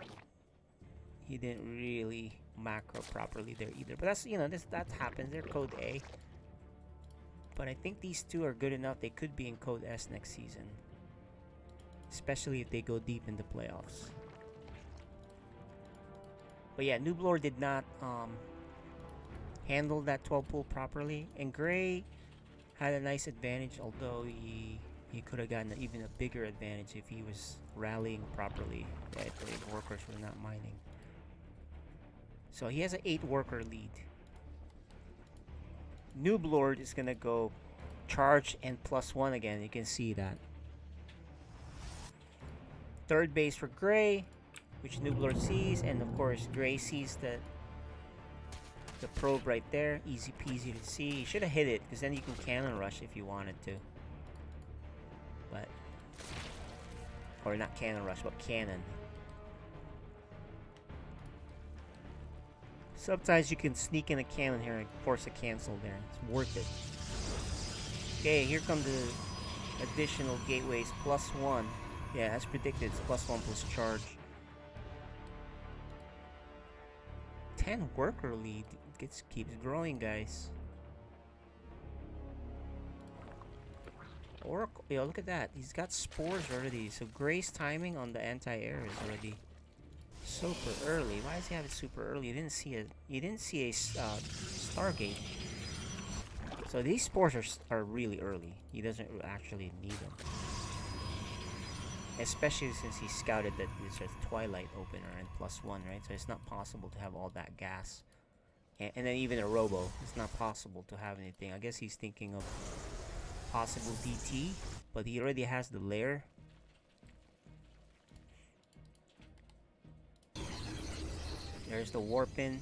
really macro properly there either. But that's, you know, that happens. They're code A. But I think these two are good enough. They could be in code S next season, especially if they go deep in the playoffs. But yeah, Noob Lord did not handle that 12 pull properly, and Gray had a nice advantage, although he could have gotten even a bigger advantage if he was rallying properly. If the workers were not mining. So he has an 8 worker lead. Noob Lord is gonna go charge and +1 again. You can see that. Third base for Gray, which Noob Lord sees, and of course Gray sees that The probe right there, easy peasy to see. You should have hit it, because then you can cannon rush if you wanted to. But, or not cannon rush, but cannon. Sometimes you can sneak in a cannon here and force a cancel there. It's worth it. Okay, here come the additional gateways, +1. Yeah, as predicted, it's +1 plus charge. 10 worker lead. Keeps growing, guys. Oracle, yo, look at that. He's got spores already. So Gray's timing on the anti-air is already super early. Why does he have it super early? You didn't see a Stargate. So these spores are really early. He doesn't actually need them. Especially since he scouted that there's a Twilight opener and +1, right? So it's not possible to have all that gas. And then even a Robo, it's not possible to have anything. I guess he's thinking of possible DT, but he already has the lair. There's the Warpin.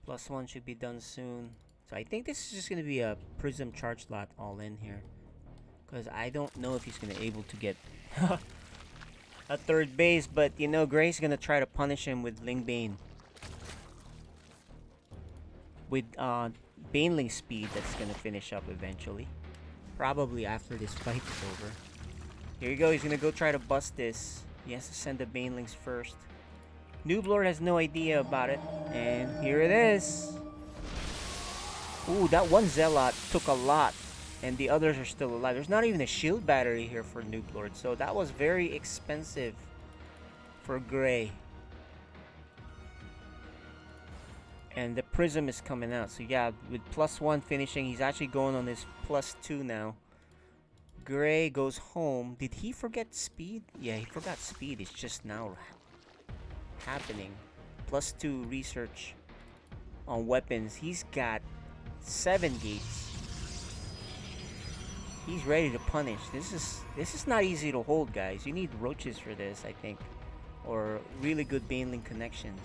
+1 should be done soon. So I think this is just going to be a Prism charge slot all in here. Because I don't know if he's going to be able to get a third base. But, you know, Gray's going to try to punish him with Lingbane. With Baneling speed that's going to finish up eventually. Probably after this fight is over. Here you go. He's going to go try to bust this. He has to send the Banelings first. Nooblord has no idea about it. And here it is. Ooh, that one Zealot took a lot. And the others are still alive. There's not even a shield battery here for Nooblord. So that was very expensive for Gray. And the Prism is coming out. So yeah, with +1 finishing, he's actually going on this +2 now. Gray goes home. Did he forget speed? Yeah, he forgot speed. It's just now happening. +2 research on weapons. He's got 7 gates. He's ready to punish. This is not easy to hold, guys. You need roaches for this, I think, or really good Baneling connections.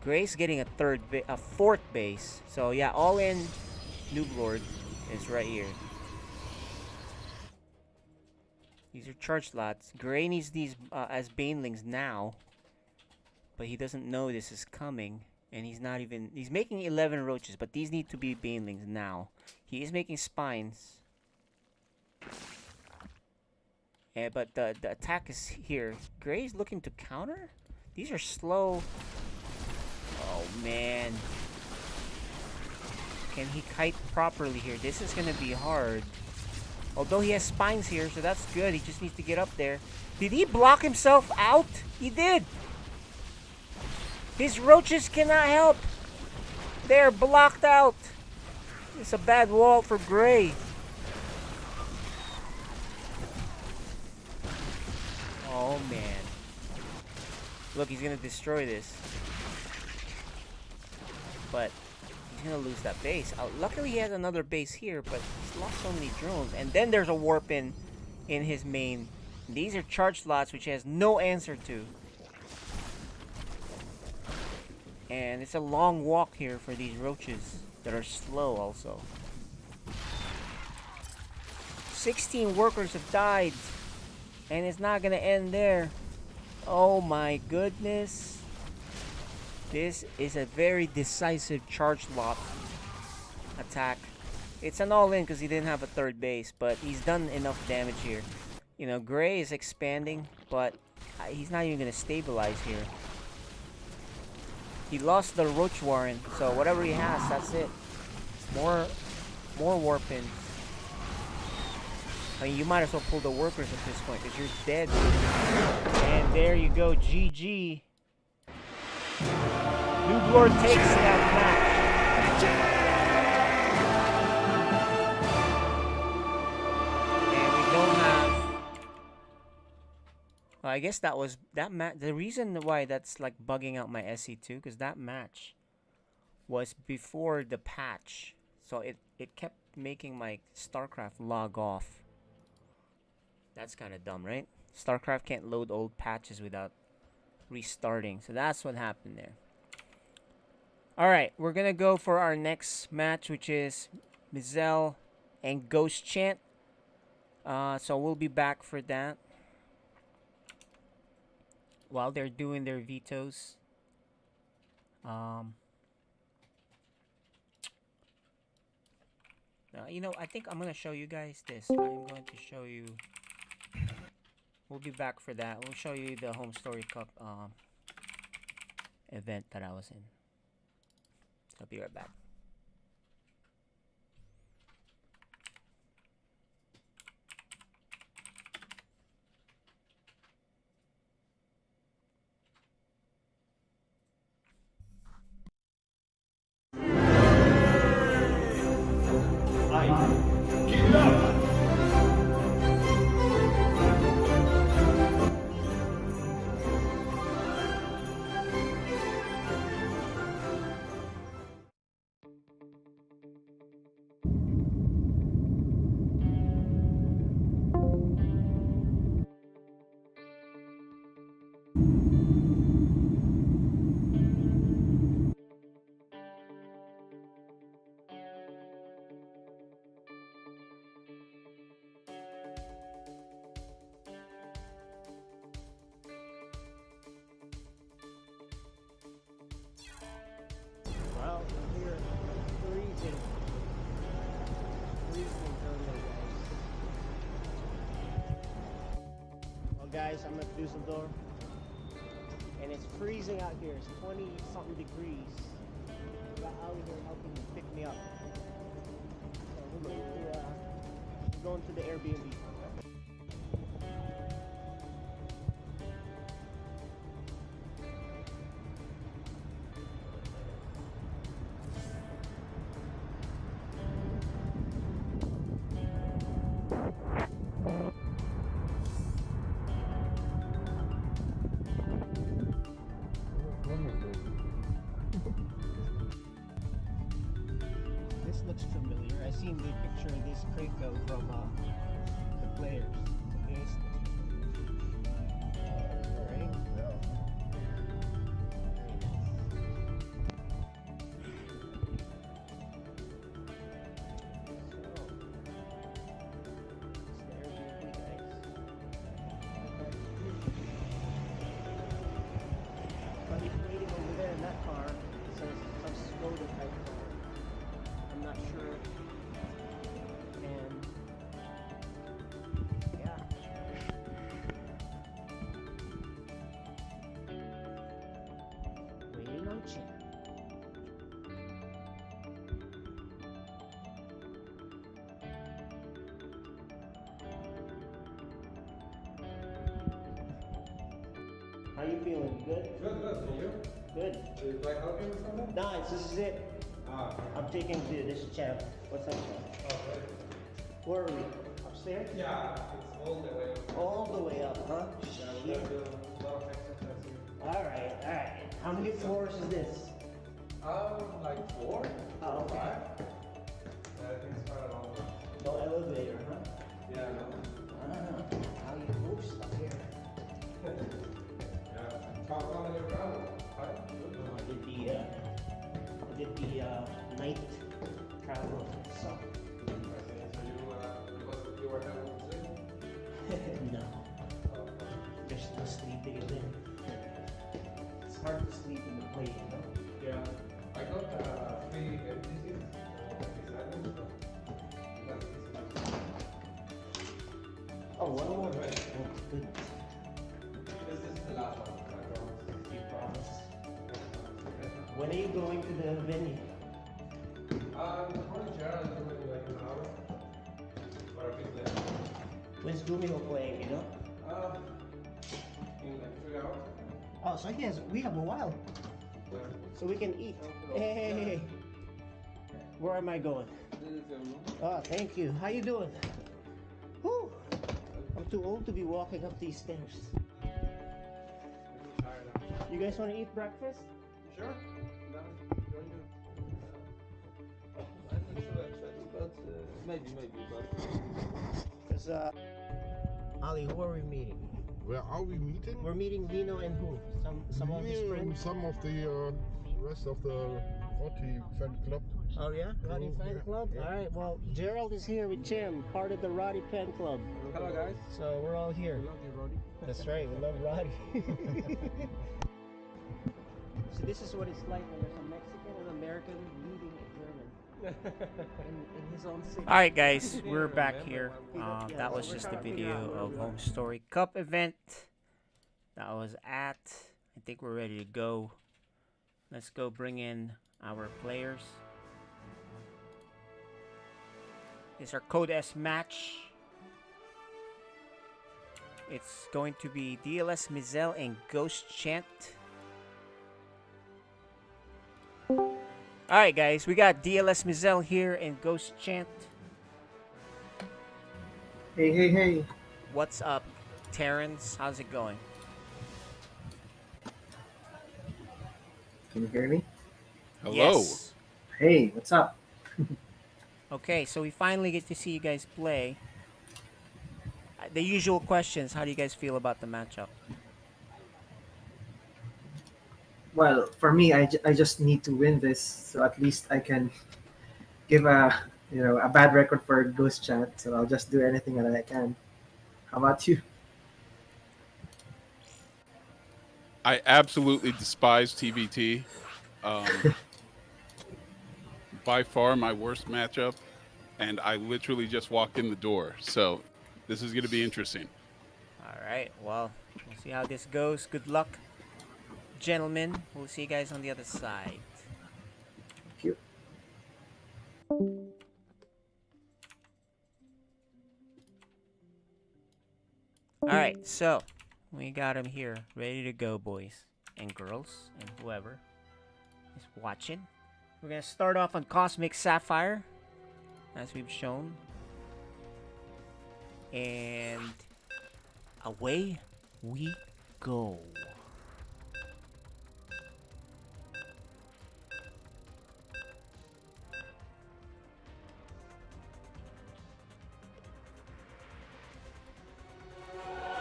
Gray's getting a fourth base. So yeah, all in. Nooblord is right here. These are charge slots. Gray needs these as Banelings now, but he doesn't know this is coming. And he's making 11 roaches, but these need to be Banelings now. He is making spines. Yeah, but the attack is here. Gray's looking to counter? These are slow. Oh, man. Can he kite properly here? This is going to be hard. Although he has spines here, so that's good. He just needs to get up there. Did he block himself out? He did. His roaches cannot help. They're blocked out. It's a bad wall for Gray. Oh, man. Look, he's going to destroy this. But he's going to lose that base. Luckily, he has another base here, but he's lost so many drones. And then there's a warp in his main. These are charge slots, which he has no answer to. And it's a long walk here for these roaches that are slow also. 16 workers have died. And it's not going to end there. Oh my goodness. This is a very decisive charge lot attack. It's an all-in because he didn't have a third base. But he's done enough damage here. You know, Gray is expanding. But he's not even going to stabilize here. He lost the Roach Warren, so whatever he has, that's it. More Warpins. I mean, you might as well pull the workers at this point, because you're dead. And there you go, GG. Nooblord takes that match. And we don't have... Well, I guess that was that match. The reason why that's like bugging out my SE2, because that match was before the patch, so it kept making my StarCraft log off. That's kind of dumb, right? StarCraft can't load old patches without restarting, so that's what happened there. Alright, we're gonna go for our next match, which is Mizel and Ghost Chant. So we'll be back for that while they're doing their vetoes. I think I'm gonna show you guys this. I'm going to show you. We'll be back for that. We'll show you the Home Story Cup event that I was in. I'll be right back. Well, I'm here freezing. Freezing early, guys. Well, guys, I'm at Dusseldorf, and it's freezing out here. It's 20-something degrees. I got Ali here helping pick me up. So we're going to the Airbnb. This looks familiar. I seen the picture of this crate though from the players. Okay. Alright. Somebody's waiting over there in that car. It says some Skoda type car. I'm not sure. And yeah. Waiting on Chin. How you feeling? Good? Good. And you? Good. Did I help you with something? Nice, this is it. I'm taking to this champ. What's up, champ? Oh, right. Where are we? Upstairs? Yeah, it's all the way up. All the way up, huh? Yeah, we gotta do a lot of exercises. Alright. How many floors is this? Like 4? Oh, okay. 5? I think it's quite a long one. No elevator, huh? Yeah, no. How you move stuff here? Yeah. How long you travel? 5? I did the night travel. So. So because you were having to sleep? No. There's no sleeping in there. It's hard to sleep in the plane, you know? Yeah. I got 3 empty seats. Beside me, so. Oh, one more. Oh, good. This is the last one, I promise. You promise. When are you going to the venue? According to Gerald, it's going to be like an hour. Or a bit less. When's Gumio playing, you know? In like 3 hours. Oh, so we have a while. Where? So we can eat. Hey. Where am I going? This is your room. Oh, thank you. How you doing? Whew. I'm too old to be walking up these stairs. Tired now. You guys want to eat breakfast? Sure. No, join you. I'm not sure actually, but maybe, but. Because, Ali, who are we meeting? Where are we meeting? We're meeting Lino and who? Some of his friends? Some of the rest of the Roddy fan club. Oh yeah, Roddy fan club. Yeah. All right. Well, Gerald is here with Jim, part of the Roddy fan club. Hello, guys. So we're all here. We love you, Roddy. That's right. We love Roddy. So this is what it's like when there's a Mexican and American leading a German in his own city. All right, guys, we're back here. That was just a video of Home Story Cup event that I was at. I think we're ready to go. Let's go bring in our players. It's our Code S match. It's going to be DLS Mizel and Ghost Chant. Alright guys, we got DLS Mizel here and Ghost Chant. Hey, hey, hey. What's up, Terrence? How's it going? Can you hear me? Hello. Yes. Hey, what's up? Okay, so we finally get to see you guys play. The usual questions, how do you guys feel about the matchup? Well, for me, I just need to win this, so at least I can give a bad record for Ghost Chat. So I'll just do anything that I can. How about you? I absolutely despise TVT. By far my worst matchup, and I literally just walked in the door. So this is going to be interesting. All right, well, we'll see how this goes. Good luck, gentlemen. We'll see you guys on the other side. Thank you. All right, so we got him here, ready to go, boys and girls and whoever is watching. We're gonna start off on Cosmic Sapphire, as we've shown, and away we go.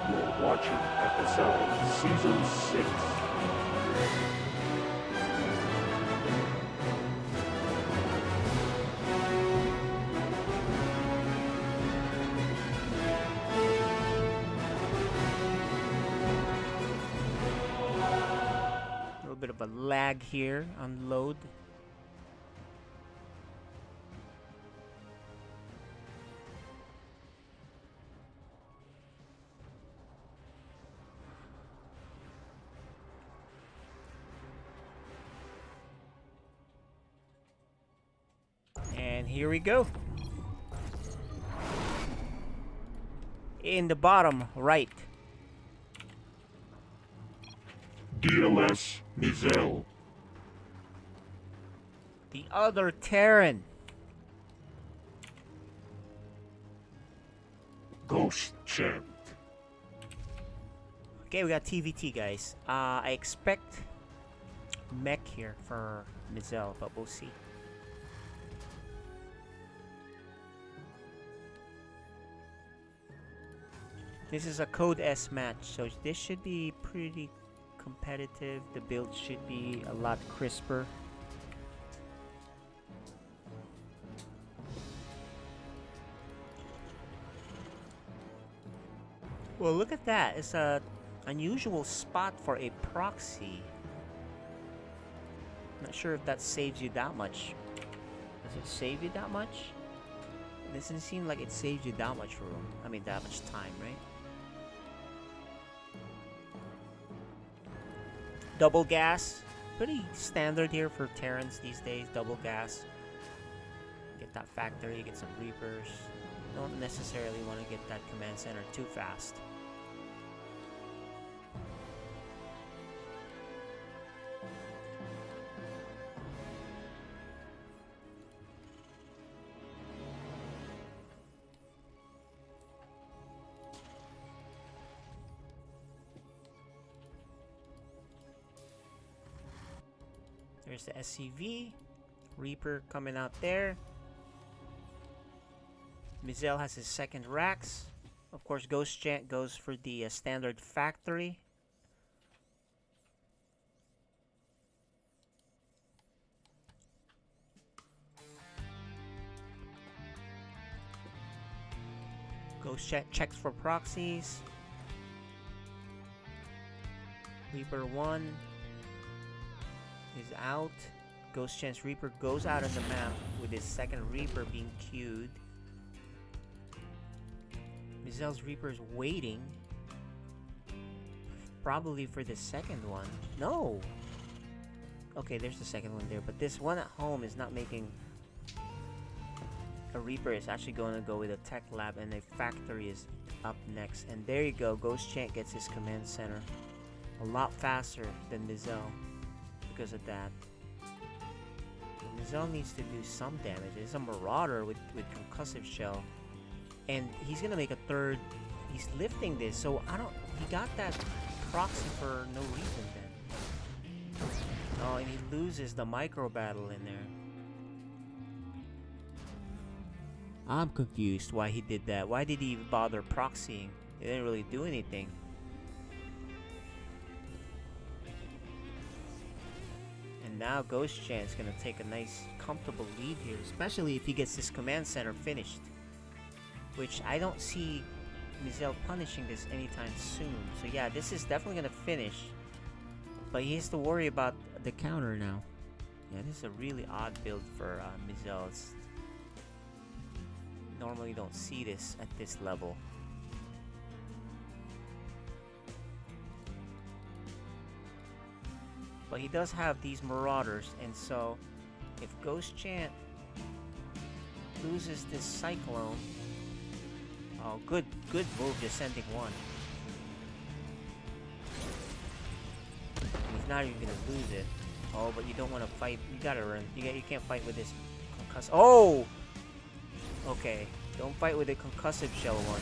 You're watching FSL Season 6. A little bit of a lag here on load. And here we go. In the bottom right. DLS Mizel. The other Terran. Ghost Chant. Okay, we got TVT, guys. I expect mech here for Mizel, but we'll see. This is a Code S match, so this should be pretty competitive. The build should be a lot crisper. Well, look at that. It's a unusual spot for a proxy. Not sure if that saves you that much. Does it save you that much? It doesn't seem like it saves you that much room. I mean, that much time, right? Double gas. Pretty standard here for Terrans these days. Double gas. Get that factory, get some Reapers. Don't necessarily want to get that command center too fast. There's the SCV. Reaper coming out there. Mizel has his second racks. Of course, Ghost Chant goes for the standard factory. Ghost checks for proxies. Reaper 1 is out. Ghost Chance Reaper goes out of the map with his second Reaper being queued. Mizel's Reaper is waiting. Probably for the second one. No! Okay, there's the second one there, but this one at home is not making a Reaper. Is actually going to go with a Tech Lab, and a Factory is up next. And there you go, Ghost Chant gets his command center a lot faster than Mizel because of that. Mizel needs to do some damage. It's a Marauder with Concussive Shell, and he's gonna make a third. He's lifting this, so I don't. He got that proxy for no reason then. Oh, and he loses the micro battle in there. I'm confused why he did that. Why did he even bother proxying? It didn't really do anything. And now Ghost Chant's gonna take a nice, comfortable lead here, especially if he gets this command center finished. Which I don't see Mizel punishing this anytime soon. So yeah, this is definitely gonna finish. But he has to worry about the counter now. Yeah, this is a really odd build for Mizel. Normally don't see this at this level. But he does have these Marauders, and so if Ghost Chant loses this Cyclone, oh, good move, descending one. He's not even gonna lose it. Oh, but you don't want to fight. You gotta run. You can't fight with this concussive. Oh, okay. Don't fight with the concussive shell one.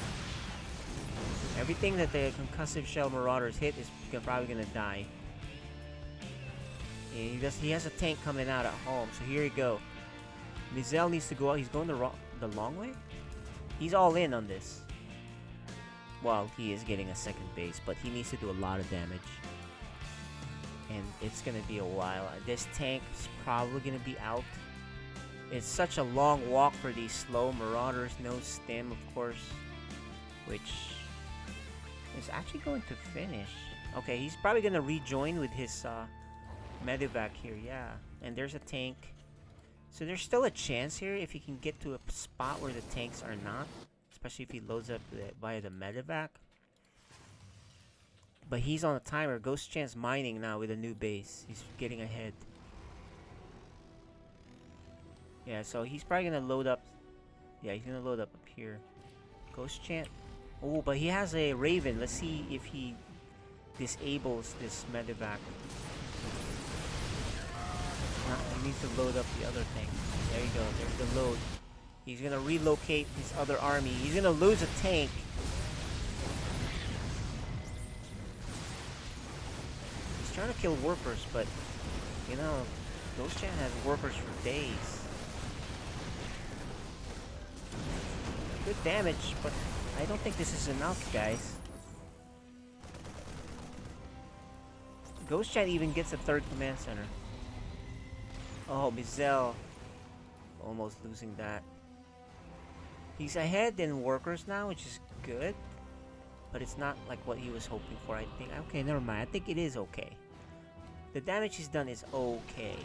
Everything that the concussive shell Marauders hit is probably gonna die. And he has a tank coming out at home, so here you go. Mizel needs to go out. He's going the long way? He's all in on this. Well, he is getting a second base, but he needs to do a lot of damage. And it's going to be a while. This tank is probably going to be out. It's such a long walk for these slow Marauders. No stim, of course. Which is actually going to finish. Okay, he's probably going to rejoin with his medevac here, yeah. And there's a tank. So there's still a chance here if he can get to a spot where the tanks are not. Especially if he loads up via the medevac. But he's on a timer. Ghost Chance mining now with a new base. He's getting ahead. Yeah, so he's probably gonna load up. Yeah, he's gonna load up here. Ghost Chant. Oh, but he has a Raven. Let's see if he disables this medevac. He needs to load up the other thing. There you go. There's the load. He's gonna relocate his other army. He's gonna lose a tank. He's trying to kill workers, but you know, Ghost Chant has workers for days. Good damage, but I don't think this is enough, guys. Ghost Chant even gets a third command center. Oh, Mizel. Almost losing that. He's ahead in workers now, which is good. But it's not like what he was hoping for, I think. Okay, never mind. I think it is okay. The damage he's done is okay.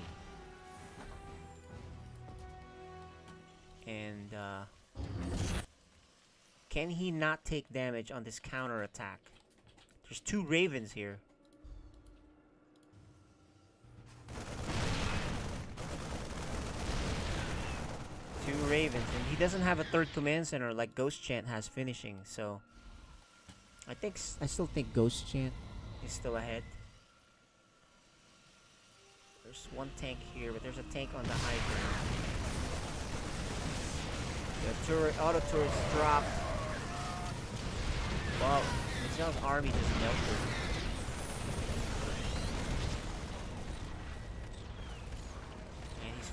And, can he not take damage on this counter attack? There's two Ravens here. Two Ravens, and he doesn't have a third command center like Ghost Chant has finishing, so I still think Ghost Chant is still ahead. There's one tank here, but there's a tank on the high ground. The auto turrets drop. Wow, Mizel's army just melted.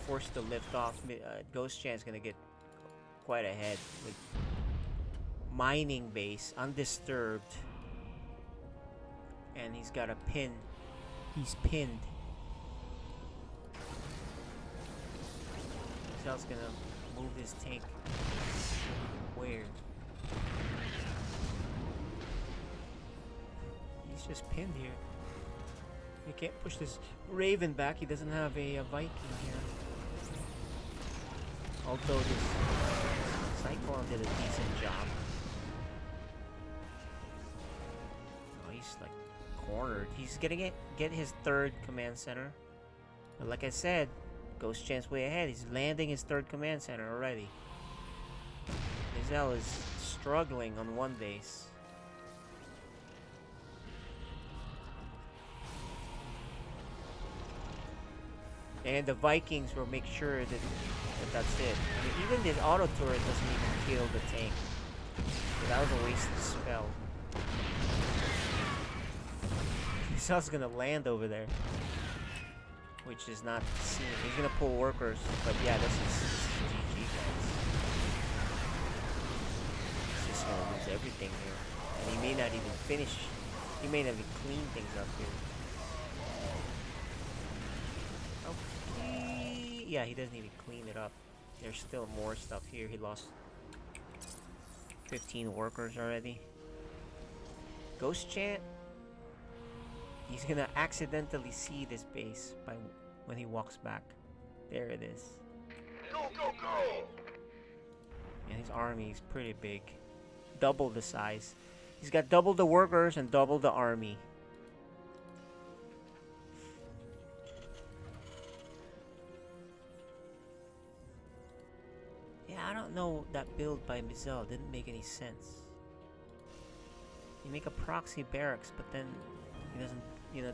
Forced to lift off. Ghost Chant's gonna get quite ahead with mining base undisturbed, and he's got a pin. He's pinned. Mizel's gonna move his tank where? He's just pinned here. You can't push this Raven back. He doesn't have a Viking here. Although this Cyclone did a decent job. Oh, he's like cornered. He's gonna get his third command center. But like I said, Ghost Chant's way ahead. He's landing his third command center already. Mizel is struggling on one base. And the Vikings will make sure that that's it. I mean, even this auto turret doesn't even kill the tank. So that was a wasted spell. Mizel's gonna land over there, which is not seen. He's gonna pull workers, but yeah, this is GG, guys. He's just gonna lose everything here, and he may not even finish. He may not even clean things up here. Okay, yeah, he doesn't even clean it up. There's still more stuff here. He lost 15 workers already. Ghost Chant. He's gonna accidentally see this base by when he walks back. There it is. Go, go, go! And his army is pretty big. Double the size. He's got double the workers and double the army. Yeah, I don't know, that build by Mizel didn't make any sense. You make a proxy barracks, but then he doesn't,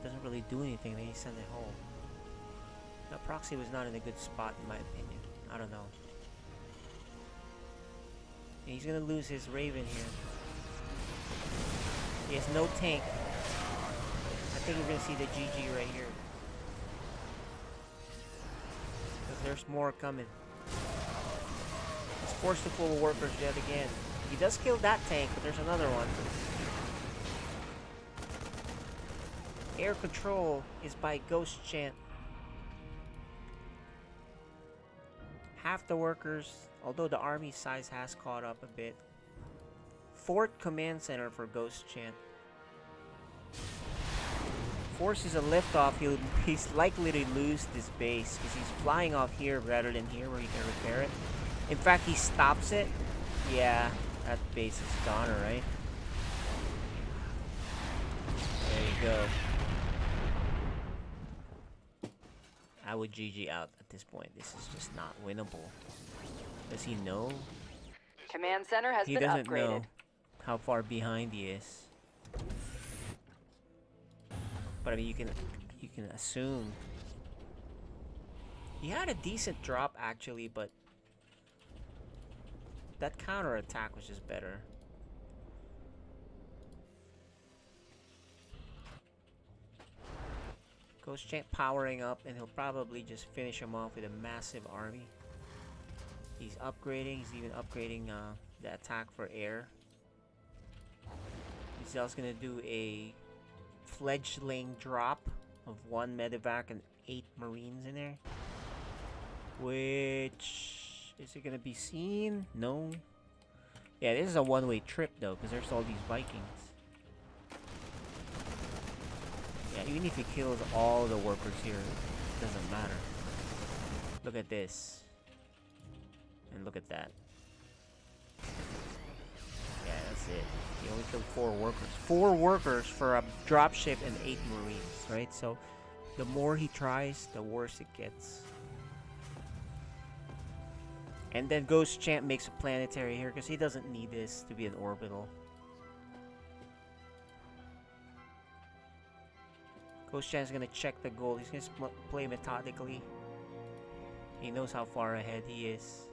doesn't really do anything. Then you send it home. That proxy was not in a good spot, in my opinion. I don't know. And he's gonna lose his Raven here. He has no tank. I think we're gonna see the GG right here. Because there's more coming. He's forced to pull workers yet again. He does kill that tank, but there's another one. Air control is by Ghost Chant. Half the workers, although the army size has caught up a bit. Fourth command center for Ghost Chant. Forces a liftoff, he's likely to lose this base because he's flying off here rather than here where he can repair it. In fact, he stops it. Yeah, that base is gone, alright? There you go. I would GG out at this point. This is just not winnable. Does he know? Command center has been upgraded. He doesn't know how far behind he is. But I mean, you can assume. He had a decent drop actually, but that counter attack was just better. Ghost Chant powering up, and he'll probably just finish him off with a massive army. He's upgrading. He's even upgrading the attack for air. He's also gonna do a fledgling drop of 1 medevac and 8 marines in there. Which is it gonna be seen? No. Yeah, this is a one-way trip though, because there's all these Vikings. Yeah, even if he kills all the workers here, it doesn't matter. Look at this. And look at that. Yeah, that's it. He only killed 4 workers. 4 workers for a dropship and 8 marines, right? So, the more he tries, the worse it gets. And then Ghost Chant makes a planetary here, because he doesn't need this to be an orbital. Ghost Chant's gonna check the goal. He's gonna play methodically. He knows how far ahead he is.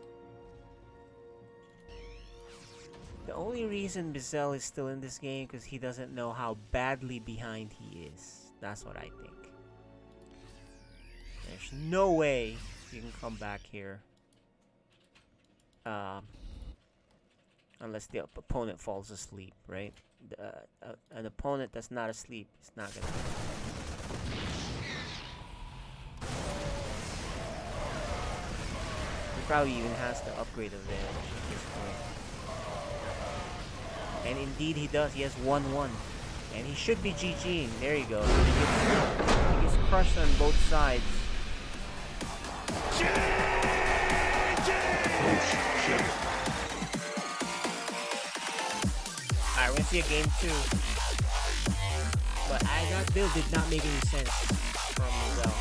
The only reason Mizel is still in this game because he doesn't know how badly behind he is. That's what I think. There's no way you can come back here. Unless the opponent falls asleep, right? An opponent that's not asleep is not gonna. He probably even has the upgrade advantage at this point. And indeed he does. He has 1-1. And he should be GG'ing. There you go. He gets crushed on both sides. Alright, we're gonna see a game 2. But that build did not make any sense from Miguel.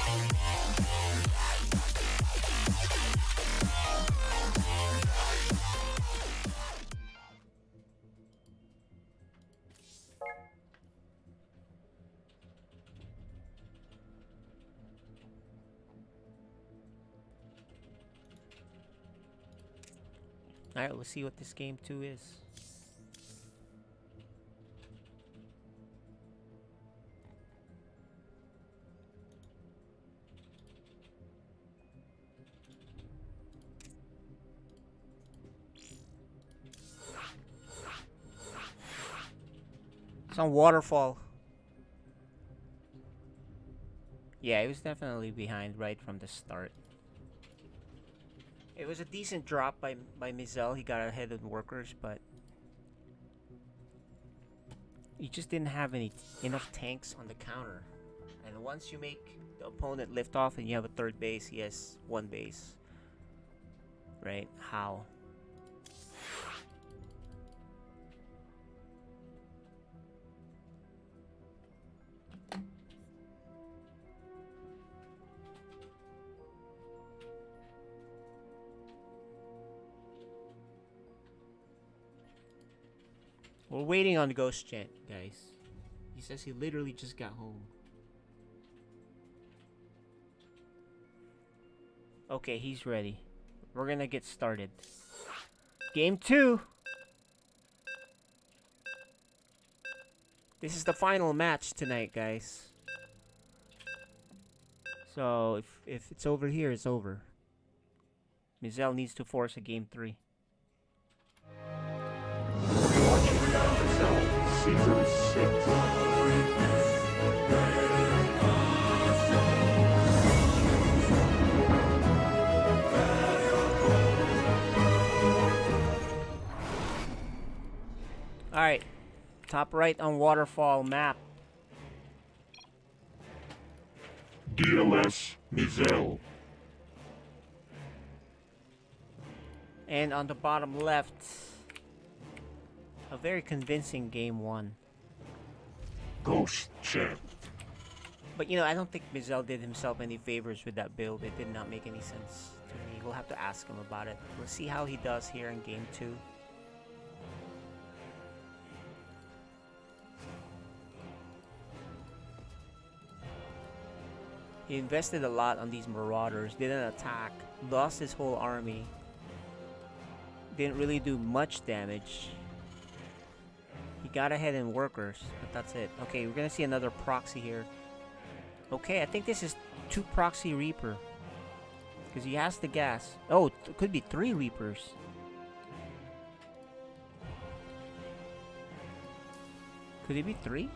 Alright, we'll see what this game 2 is. It's on Waterfall. Yeah, he was definitely behind right from the start. It was a decent drop by Mizel. He got ahead of workers, but he just didn't have enough tanks on the counter. And once you make the opponent lift off and you have a third base, he has one base. Right? How? We're waiting on Ghost Chant, guys. He says he literally just got home. Okay, he's ready. We're gonna get started. Game 2! This is the final match tonight, guys. So, if it's over here, it's over. Mizel needs to force a game 3. FSL Season 6. Alright. Top right on Waterfall map. DLS Mizel. And on the bottom left, a very convincing game 1. Ghost Chant. But you know, I don't think Mizel did himself any favors with that build. It did not make any sense to me. We'll have to ask him about it. We'll see how he does here in game 2. He invested a lot on these Marauders, didn't attack, lost his whole army, didn't really do much damage. He got ahead in workers, but that's it. Okay, we're gonna see another proxy here. Okay, I think this is 2 proxy Reaper. Because he has the gas. Oh, it could be 3 Reapers. Could it be 3?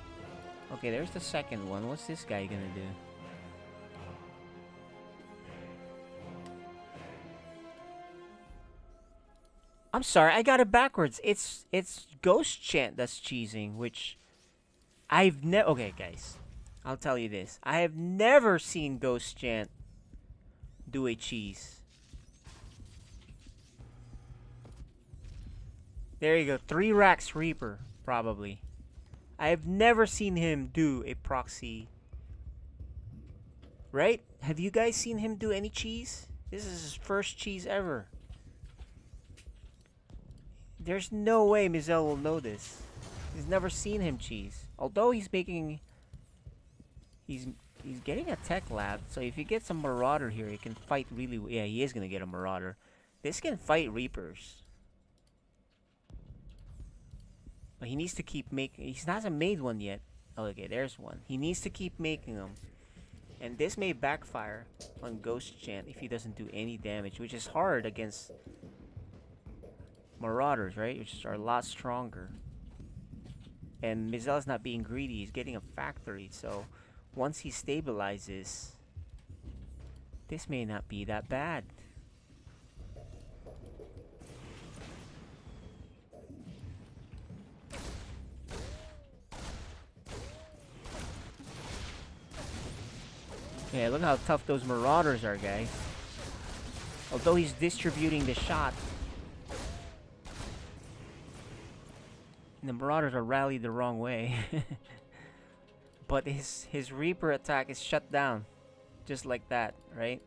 Okay, there's the second one. What's this guy gonna do? I'm sorry, I got it backwards. It's Ghost Chant that's cheesing, which I've never... Okay, guys. I'll tell you this. I have never seen Ghost Chant do a cheese. There you go. 3 racks Reaper, probably. I have never seen him do a proxy. Right? Have you guys seen him do any cheese? This is his first cheese ever. There's no way Mizel will know this. He's never seen him cheese. Although he's making... He's getting a tech lab, so if you get some Marauder here, he can fight really... Yeah, he is going to get a Marauder. This can fight Reapers. But he needs to keep making... He hasn't made one yet. Oh, okay, there's one. He needs to keep making them. And this may backfire on Ghost Chant if he doesn't do any damage, which is hard against... Marauders, right? Which are a lot stronger. And Mizel's not being greedy. He's getting a factory. So once he stabilizes, this may not be that bad. Yeah, look how tough those Marauders are, guys. Although he's distributing the shot, the Marauders are rallied the wrong way. But his Reaper attack is shut down. Just like that, right?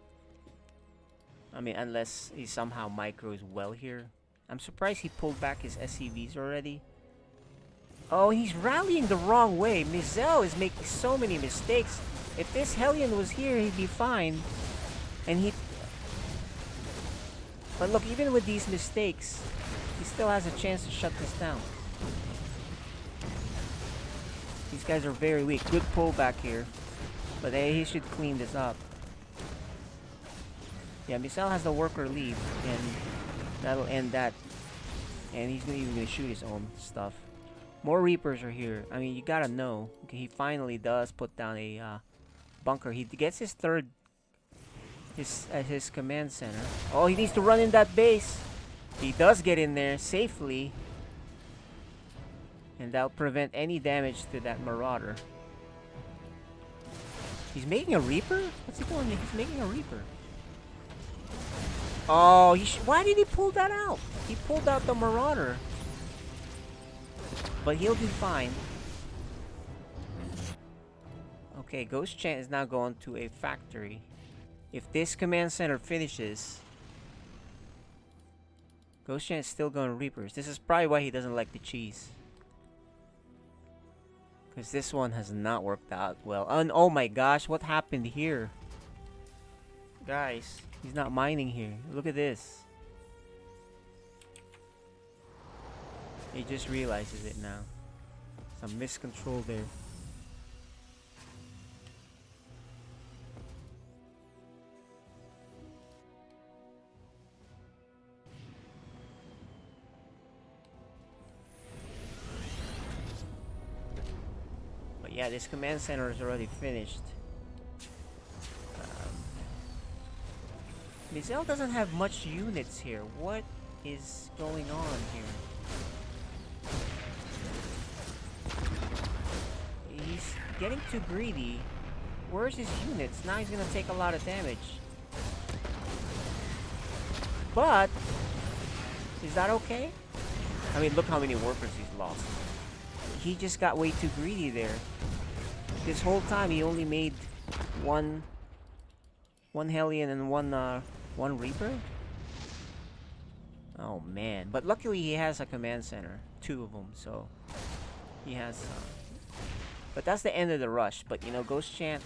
I mean, unless he somehow micros well here. I'm surprised he pulled back his SCVs already. Oh, he's rallying the wrong way. Mizel is making so many mistakes. If this Hellion was here, he'd be fine. And he... But look, even with these mistakes, he still has a chance to shut this down. These guys are very weak. Good pullback here. But hey, he should clean this up. Yeah, Mizel has the worker lead, and that'll end that. And he's even gonna shoot his own stuff. More Reapers are here. I mean, you gotta know. Okay, he finally does put down a bunker. He gets his third, his command center. Oh, he needs to run in that base. He does get in there safely, and that'll prevent any damage to that Marauder. He's making a Reaper? What's he doing? He's making a Reaper. Oh, why did he pull that out? He pulled out the Marauder. But he'll be fine. Okay, Ghost Chant is now going to a factory. If this command center finishes, Ghost Chant is still going to Reapers. This is probably why he doesn't like the cheese. Because this one has not worked out well. And oh my gosh, what happened here? Guys, he's not mining here. Look at this. He just realizes it now. Some miscontrol there. But yeah, this command center is already finished. Mizel doesn't have much units here. What is going on here? He's getting too greedy. Where's his units? Now he's gonna take a lot of damage. But is that okay? I mean, look how many workers he's lost. He just got way too greedy there. This whole time he only made one Hellion and one Reaper. Oh man! But luckily he has a command center, 2 of them, so he has. But that's the end of the rush. But you know, Ghost Chant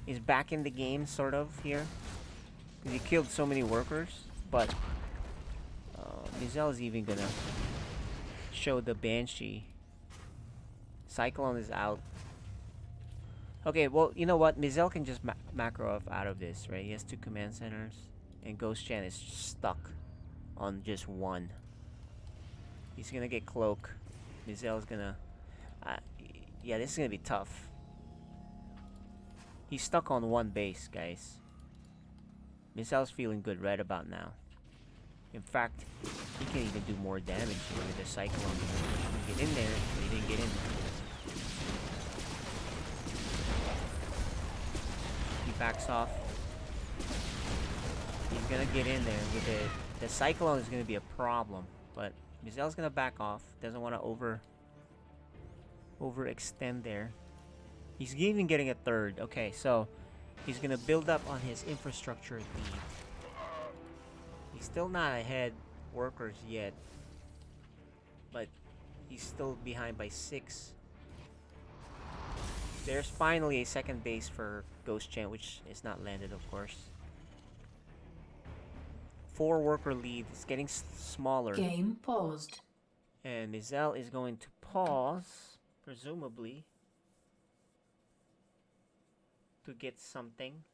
is back in the game, sort of here. He killed so many workers, but Mizel is even gonna show the Banshee. Cyclone is out. Okay, well, you know what? Mizel can just macro out of this, right? He has 2 command centers, and Ghost Chant is stuck on just 1. He's gonna get Cloak. Mizel's gonna... yeah, this is gonna be tough. He's stuck on 1 base, guys. Mizel's feeling good right about now. In fact, he can even do more damage here with the Cyclone. Get in there, but he didn't get in there. He backs off. He's gonna get in there with it. The Cyclone is gonna be a problem, but Mizel's gonna back off. Doesn't want to overextend there. He's even getting a 3rd. Okay, so he's gonna build up on his infrastructure lead. He's still not ahead workers yet, but he's still behind by 6. There's finally a 2nd base for Ghost Chant, which is not landed, of course. 4 worker lead. It's getting smaller. Game paused. And Mizel is going to pause, presumably, to get something.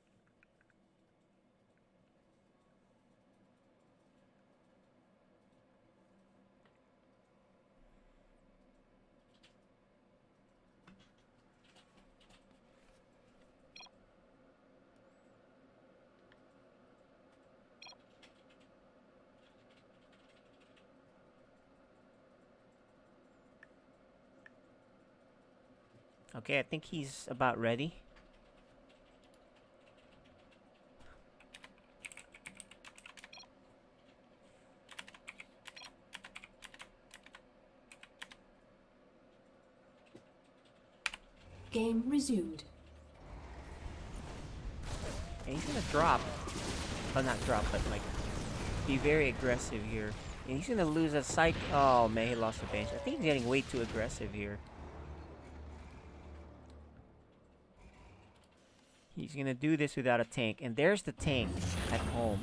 Okay, I think he's about ready. Game resumed. And he's gonna drop. Oh, not drop, but like be very aggressive here. And he's gonna lose a psych. Oh man, he lost the bench. I think he's getting way too aggressive here. He's gonna do this without a tank, and there's the tank at home.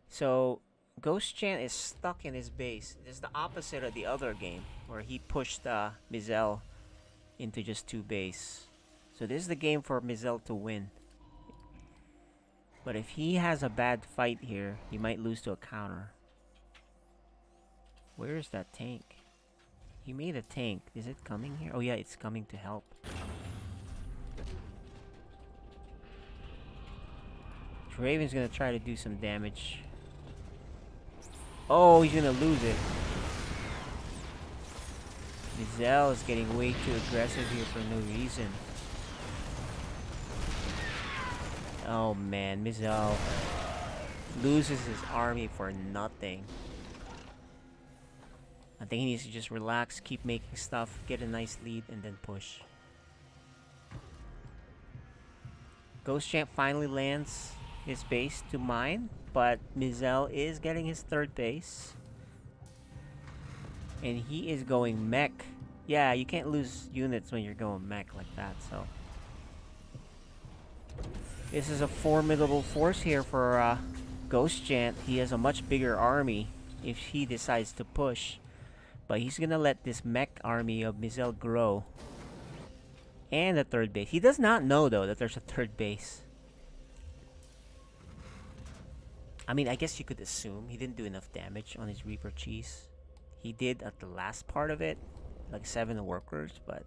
So Ghost Chant is stuck in his base. It's the opposite of the other game where he pushed Mizel into just 2 base. So this is the game for Mizel to win. But if he has a bad fight here, he might lose to a counter. Where is that tank? He made a tank. Is it coming here? Oh yeah, it's coming to help. Raven's gonna try to do some damage. Oh, he's gonna lose it. Mizel is getting way too aggressive here for no reason. Oh man, Mizel loses his army for nothing. I think he needs to just relax, keep making stuff, get a nice lead, and then push. Ghost Champ finally lands his base to mine, but Mizel is getting his 3rd base. And he is going mech. Yeah, you can't lose units when you're going mech like that, so. This is a formidable force here for Ghost Chant. He has a much bigger army if he decides to push. But he's gonna let this mech army of Mizel grow. And a 3rd base. He does not know though that there's a 3rd base. I mean, I guess you could assume he didn't do enough damage on his Reaper Cheese. He did at the last part of it, like 7 workers, but...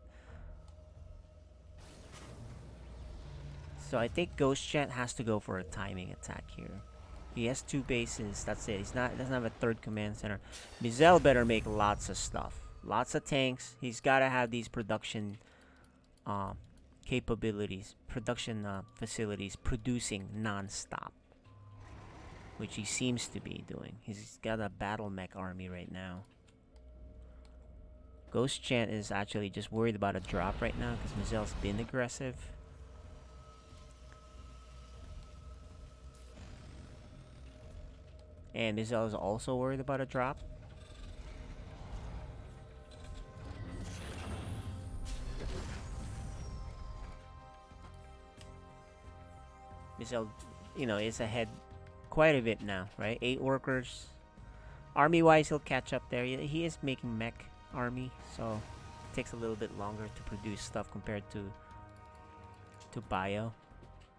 So I think Ghost Chant has to go for a timing attack here. He has 2 bases, that's it. Doesn't have a 3rd command center. Mizel better make lots of stuff. Lots of tanks. He's gotta have these production capabilities, production facilities producing non-stop. Which he seems to be doing. He's got a battle mech army right now. Ghost Chant is actually just worried about a drop right now because Mizel's been aggressive. And Mizel is also worried about a drop. Mizel, you know, is ahead quite a bit now, right? 8 workers. Army-wise, he'll catch up there. He is making mech army, so it takes a little bit longer to produce stuff compared to bio.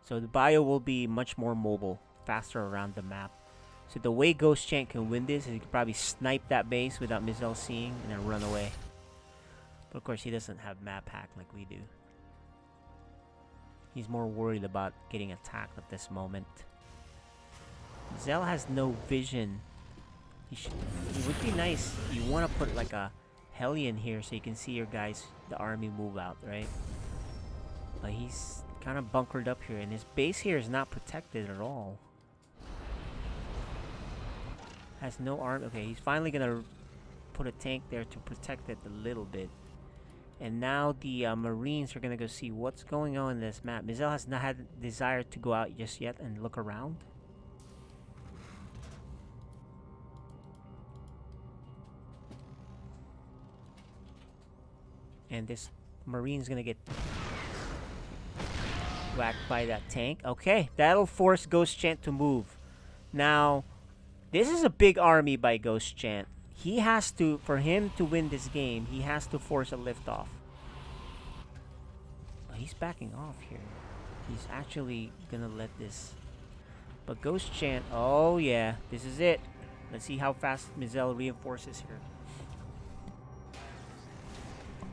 So the bio will be much more mobile, faster around the map. So the way Ghost Chant can win this is he could probably snipe that base without Mizel seeing and then run away. But of course, he doesn't have map hack like we do. He's more worried about getting attacked at this moment. Mizel has no vision. It would be nice. You want to put like a Hellion here so you can see your guys, the army move out, right? But he's kind of bunkered up here, and his base here is not protected at all. Has no arm. Okay, he's finally gonna put a tank there to protect it a little bit. And now the Marines are gonna go see what's going on in this map. Mizel has not had desire to go out just yet and look around. And this Marine's gonna get whacked by that tank. Okay, that'll force Ghost Chant to move. Now, this is a big army by Ghost Chant. He has to, for him to win this game, he has to force a liftoff. Oh, he's backing off here. He's actually gonna let this. But Ghost Chant, oh yeah, this is it. Let's see how fast Mizel reinforces here.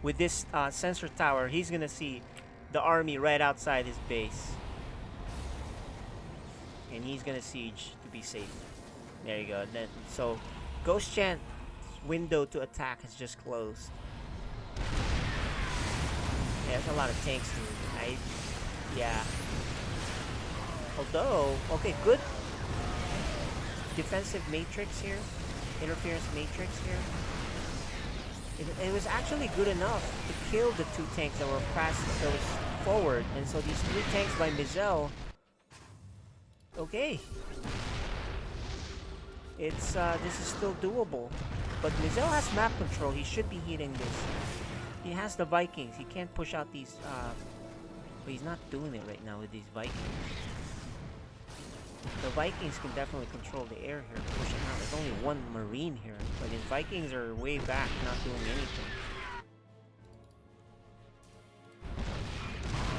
With this sensor tower, he's gonna see the army right outside his base. And he's gonna siege to be safe. There you go. Then, so, Ghost Chant's window to attack has just closed. Yeah, there's a lot of tanks here. Yeah. Although, okay, good defensive matrix here. Interference matrix here. It was actually good enough to kill the 2 tanks that were fast, that was forward, and so these 3 tanks by Mizel. Okay. It's this is still doable, but Mizel has map control. He should be hitting this. He has the Vikings. He can't push out these. But he's not doing it right now with these Vikings. The Vikings can definitely control the air here, pushing out. There's only 1 Marine here, but his Vikings are way back, not doing anything.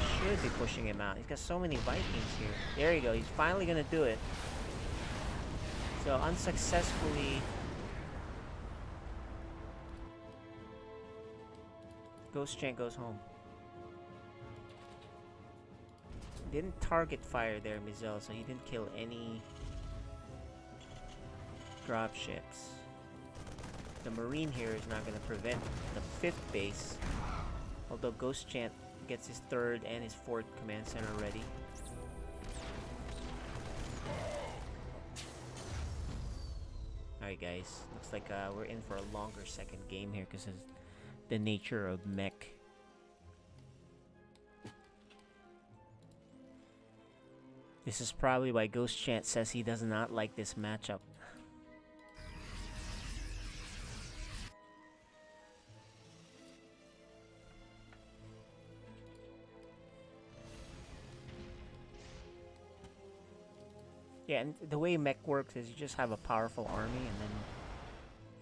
He should be pushing him out. He's got so many Vikings here. There you go. He's finally gonna do it. So unsuccessfully, Ghost Chant goes home. Didn't target fire there, Mizel, so he didn't kill any dropships. The Marine here is not going to prevent the 5th base, although Ghost Chant gets his 3rd and his 4th command center ready. Alright guys, looks like we're in for a longer second game here because of the nature of mech. This is probably why Ghost Chant says he does not like this matchup. Yeah, and the way mech works is you just have a powerful army, and then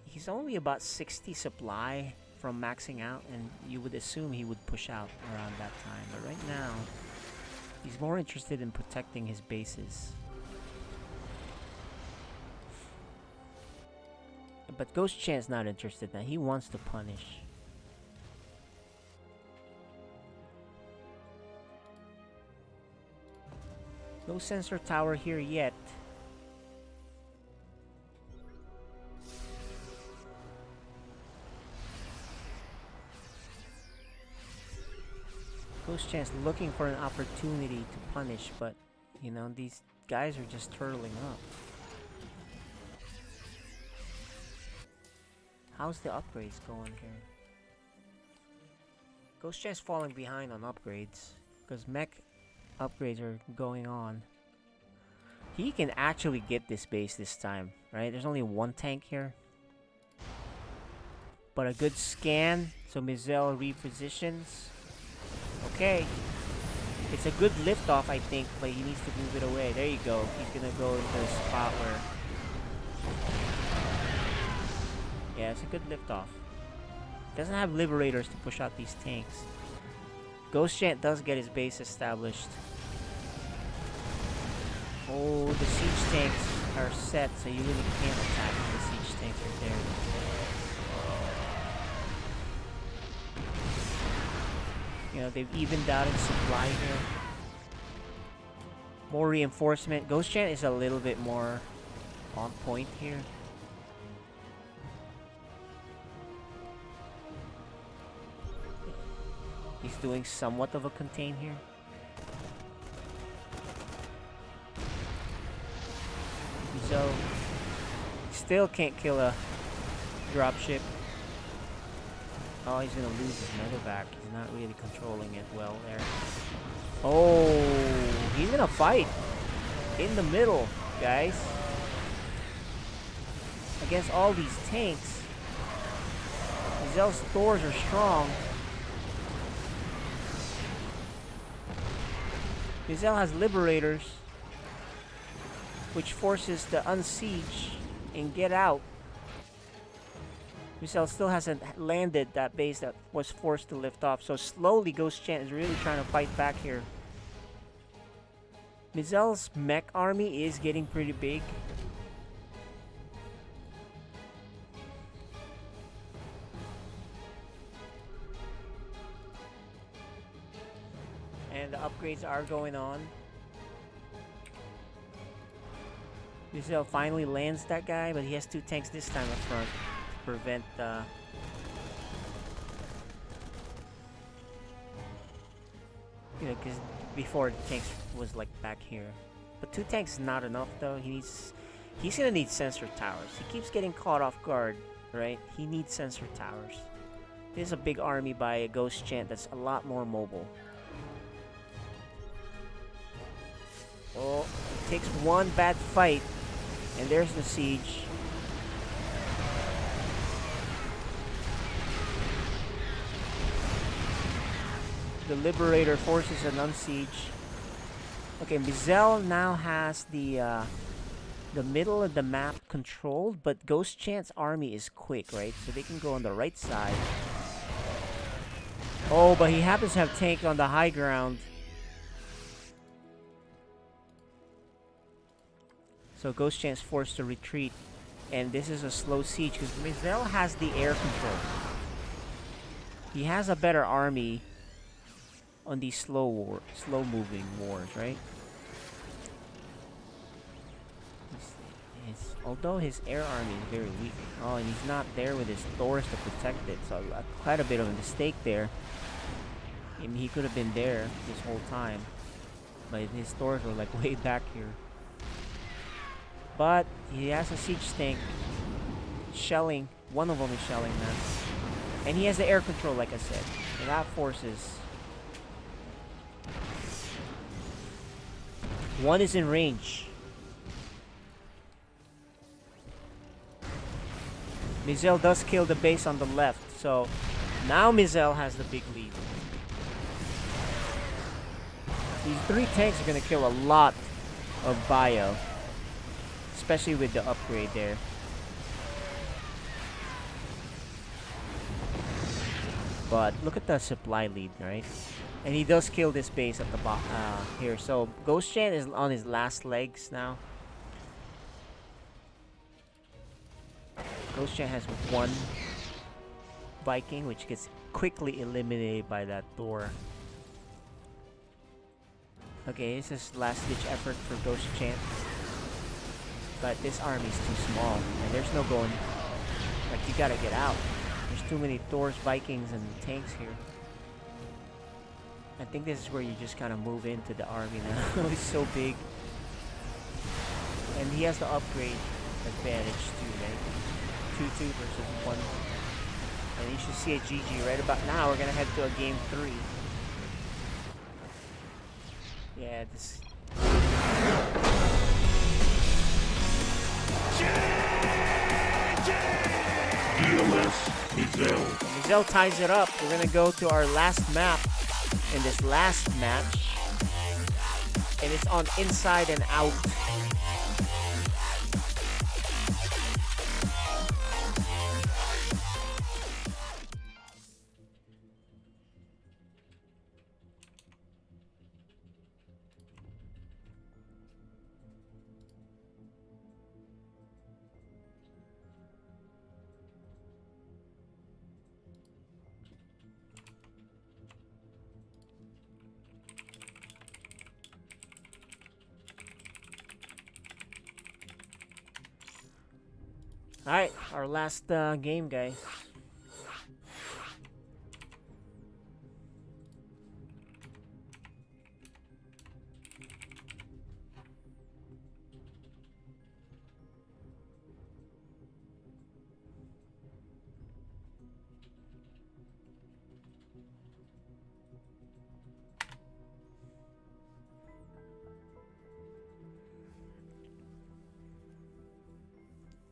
he's only about 60 supply from maxing out, and you would assume he would push out around that time. But right now, he's more interested in protecting his bases. But Ghost Chant's not interested now. He wants to punish. No sensor tower here yet. Ghost Chant's looking for an opportunity to punish, but you know, these guys are just turtling up. How's the upgrades going here? Ghost Chant's falling behind on upgrades because mech upgrades are going on. He can actually get this base this time, right? There's only 1 tank here. But a good scan, so Mizel repositions. Okay. It's a good liftoff, I think, but he needs to move it away. There you go. He's gonna go into a spot where... Yeah, it's a good liftoff. Doesn't have liberators to push out these tanks. Ghost Chant does get his base established. Oh, the siege tanks are set, so you really can't attack the siege tanks right there. You know, they've evened out in supply here. More reinforcement. Ghost Chant is a little bit more on point here. He's doing somewhat of a contain here. So, still can't kill a dropship. Oh, he's gonna lose his medevac. He's not really controlling it well there. Oh, he's gonna fight in the middle, guys. Against all these tanks. Mizel's Thors are strong. Mizel has liberators, which forces the unsiege and get out. Mizel still hasn't landed that base that was forced to lift off, so slowly Ghost Chant is really trying to fight back here. Mizel's mech army is getting pretty big. And the upgrades are going on. Mizel finally lands that guy, but he has 2 tanks this time up front to prevent you know, because before the tanks was like back here. But 2 tanks is not enough though. He's gonna need sensor towers. He keeps getting caught off guard, right? He needs sensor towers. This is a big army by a Ghost Chant that's a lot more mobile. Oh, it takes one bad fight, and there's the siege. The Liberator forces an unsiege. Okay, Mizel now has the middle of the map controlled, but Ghost Chant's army is quick, right? So they can go on the right side. Oh, but he happens to have tank on the high ground. So Ghost Chant's forced to retreat. And this is a slow siege because Mizel has the air control. He has a better army on these slow moving wars, right? Although his air army is very weak. Oh, and he's not there with his Thors to protect it. So quite a bit of a mistake there. I mean, he could have been there this whole time. But his Thors were like way back here. But he has a siege tank. Shelling. One of them is shelling now. And he has the air control, like I said. And that forces. One is in range. Mizel does kill the base on the left, so now Mizel has the big lead. These 3 tanks are gonna kill a lot of bio, especially with the upgrade there. But look at the supply lead, right? And he does kill this base at the here. So Ghost Chant is on his last legs now. Ghost Chant has 1 Viking, which gets quickly eliminated by that Thor. Okay, this is last-ditch effort for Ghost Chant. But this army is too small, and there's no going. Like, you gotta get out. There's too many Thors, Vikings, and tanks here. I think this is where you just kind of move into the army now. It's so big. And he has the upgrade advantage too, right? 2-2 versus 1. And you should see a GG right about now. We're gonna head to a game 3. Yeah, this. Mizel ties it up. We're gonna go to our last map in this last match. And it's on inside and out. Alright, our last game, guys.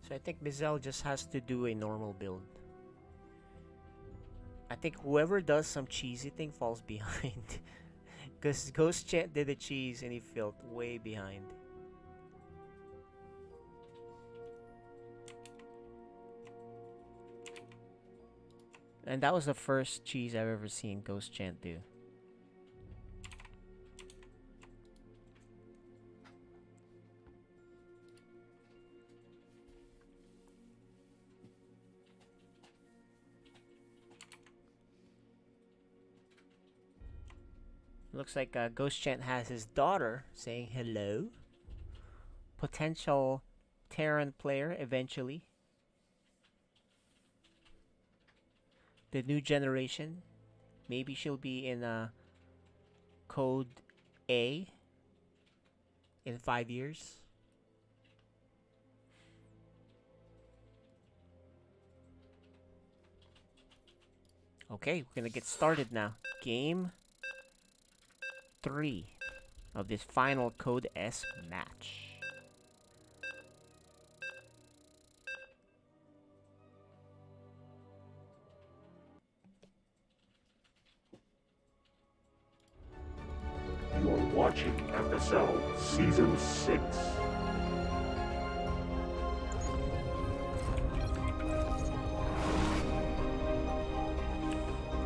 So I think Mizel just has to do a normal build. I think whoever does some cheesy thing falls behind. Because Ghost Chant did the cheese and he felt way behind. And that was the first cheese I've ever seen Ghost Chant do. Looks like Ghost Chant has his daughter saying hello. Potential Terran player eventually. The new generation. Maybe she'll be in Code A in 5 years. Okay, we're gonna get started now. Game 3 of this final Code S match. You are watching FSL Season 6.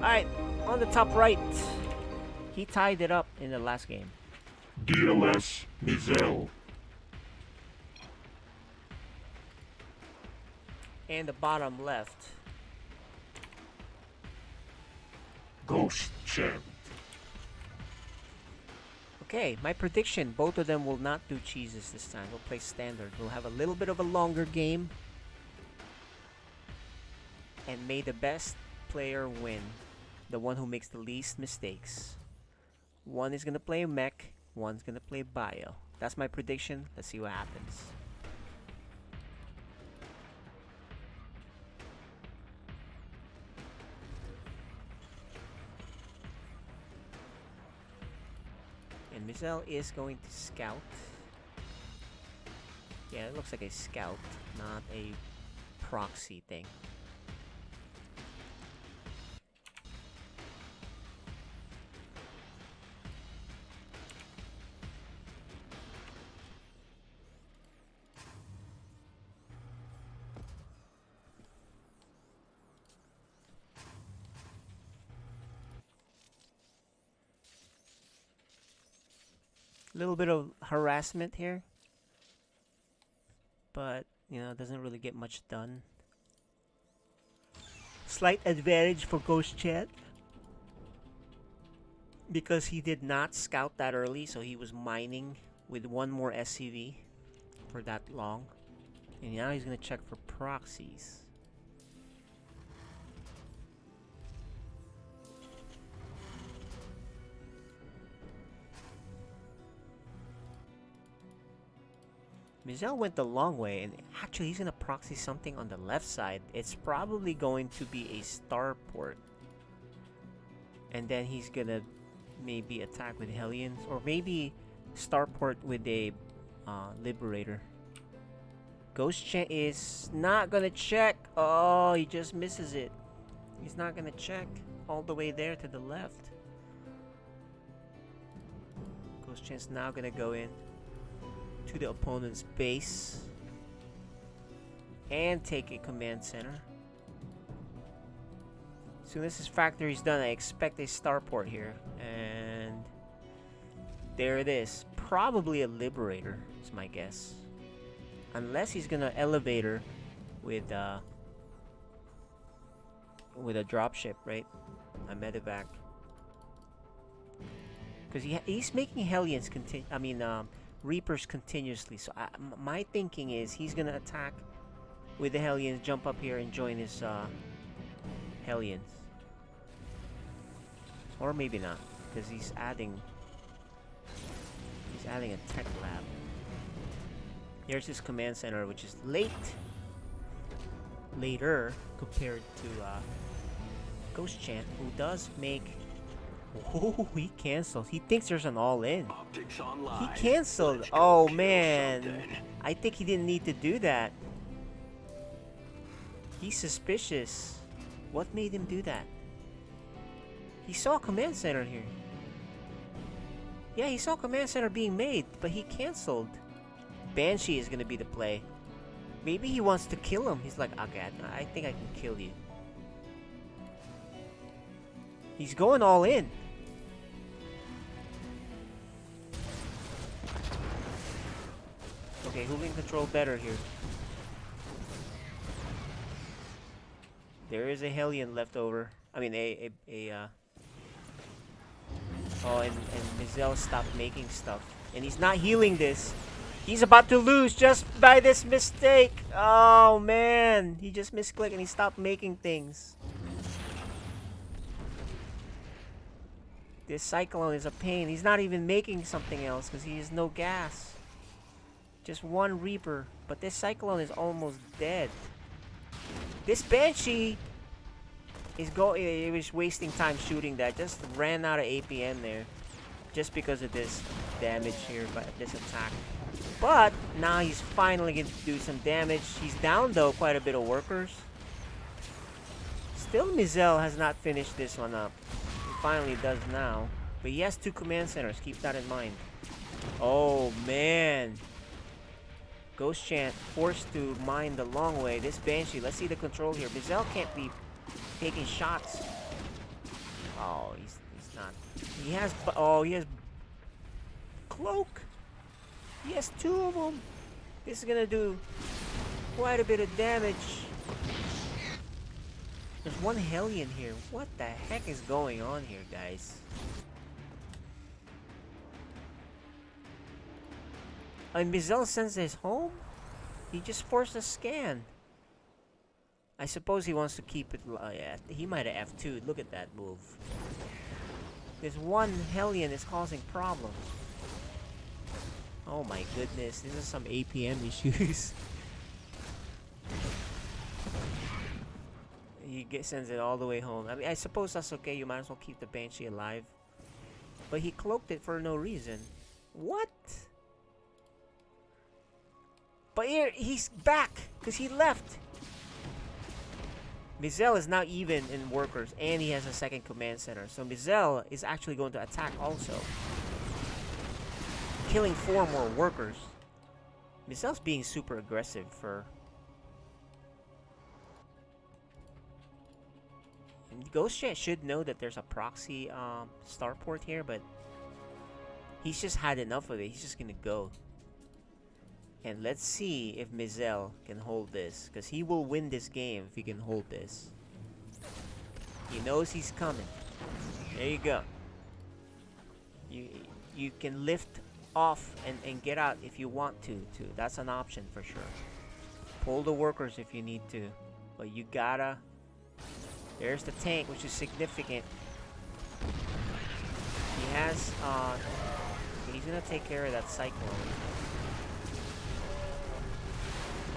Alright, on the top right, he tied it up in the last game. DLS Mizel. And the bottom left, Ghost Champ. okay, my prediction, both of them will not do cheeses this time. We'll play standard. We'll have a little bit of a longer game. And may the best player win. The one who makes the least mistakes. One is going to play mech. One's going to play bio. That's my prediction. Let's see what happens. And Mizel is going to scout. Yeah, it looks like a scout, not a proxy thing. Little bit of harassment here, but you know, it doesn't really get much done. Slight advantage for Ghost Chat because he did not scout that early, so he was mining with one more SCV for that long, and now he's gonna check for proxies. Mizel went the long way, and actually he's gonna proxy something on the left side. It's probably going to be a starport, and then he's gonna maybe attack with Hellions, or maybe starport with a Liberator. Ghost Chan is not gonna check. Oh, he just misses it. He's not gonna check all the way there to the left. Ghost Chan's now gonna go in to the opponent's base and take a command center. As soon as his factory is done, I expect a starport here, and there it is. Probably a Liberator is my guess, unless he's gonna elevator with a dropship, right? A medevac, because he's making Hellions Reapers continuously. So my thinking is he's gonna attack with the Hellions, jump up here and join his Hellions, or maybe not, because he's adding a tech lab. Here's his command center, which is later compared to Ghost Chan, who does make. Oh, he canceled. He thinks there's an all-in. He canceled. Oh, man. I think he didn't need to do that. He's suspicious. What made him do that? He saw a command center here. Yeah, he saw a command center being made, but he canceled. Banshee is going to be the play. Maybe he wants to kill him. He's like, okay, I think I can kill you. He's going all in. Okay, who can control better here? There is a Hellion left over. I mean, oh, and Mizel stopped making stuff. And he's not healing this. He's about to lose just by this mistake. Oh, man. He just misclicked and he stopped making things. This Cyclone is a pain. He's not even making something else because he has no gas. Just one Reaper. But this Cyclone is almost dead. This Banshee He was wasting time shooting that. Just ran out of APM there, just because of this damage here, but this attack. But now he's finally going to do some damage. He's down though quite a bit of workers. Still, Mizel has not finished this one up. He finally does now, but he has 2 command centers. Keep that in mind. Oh man. Ghost Chant forced to mine the long way. This Banshee, let's see the control here. Mizel can't be taking shots. Oh, he's not. He has Cloak. He has 2 of them. This is gonna do quite a bit of damage. There's 1 Hellion here. What the heck is going on here, guys? And Mizel sends his home? He just forced a scan. I suppose he wants to keep it. Yeah, he might have F2'd. Look at that move. This 1 Hellion is causing problems. Oh my goodness, this is some APM issues. He sends it all the way home. I mean, I suppose that's okay. You might as well keep the Banshee alive. But he cloaked it for no reason. What? But here, he's back, because he left. Mizel is now even in workers, and he has a 2nd command center. So Mizel is actually going to attack also, killing 4 more workers. Mizel's being super aggressive for... Ghost Chat should know that there's a proxy starport here, but he's just had enough of it. He's just gonna go. And let's see if Mizel can hold this, because he will win this game if he can hold this. He knows he's coming. There you go. You can lift off and get out if you want to too. That's an option for sure. Pull the workers if you need to, but you gotta. There's the tank, which is significant. He has he's gonna take care of that Cyclone.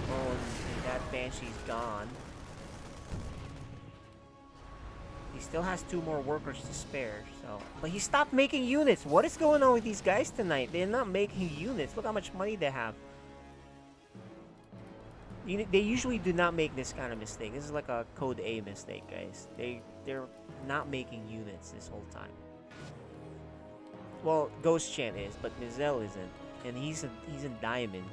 Oh, and that Banshee's gone. He still has 2 more workers to spare, so... But he stopped making units! What is going on with these guys tonight? They're not making units. Look how much money they have. They usually do not make this kind of mistake. This is like a code A mistake, guys. They're not making units this whole time. Well, Ghost Chant is, but Mizel isn't. And he's in Diamond.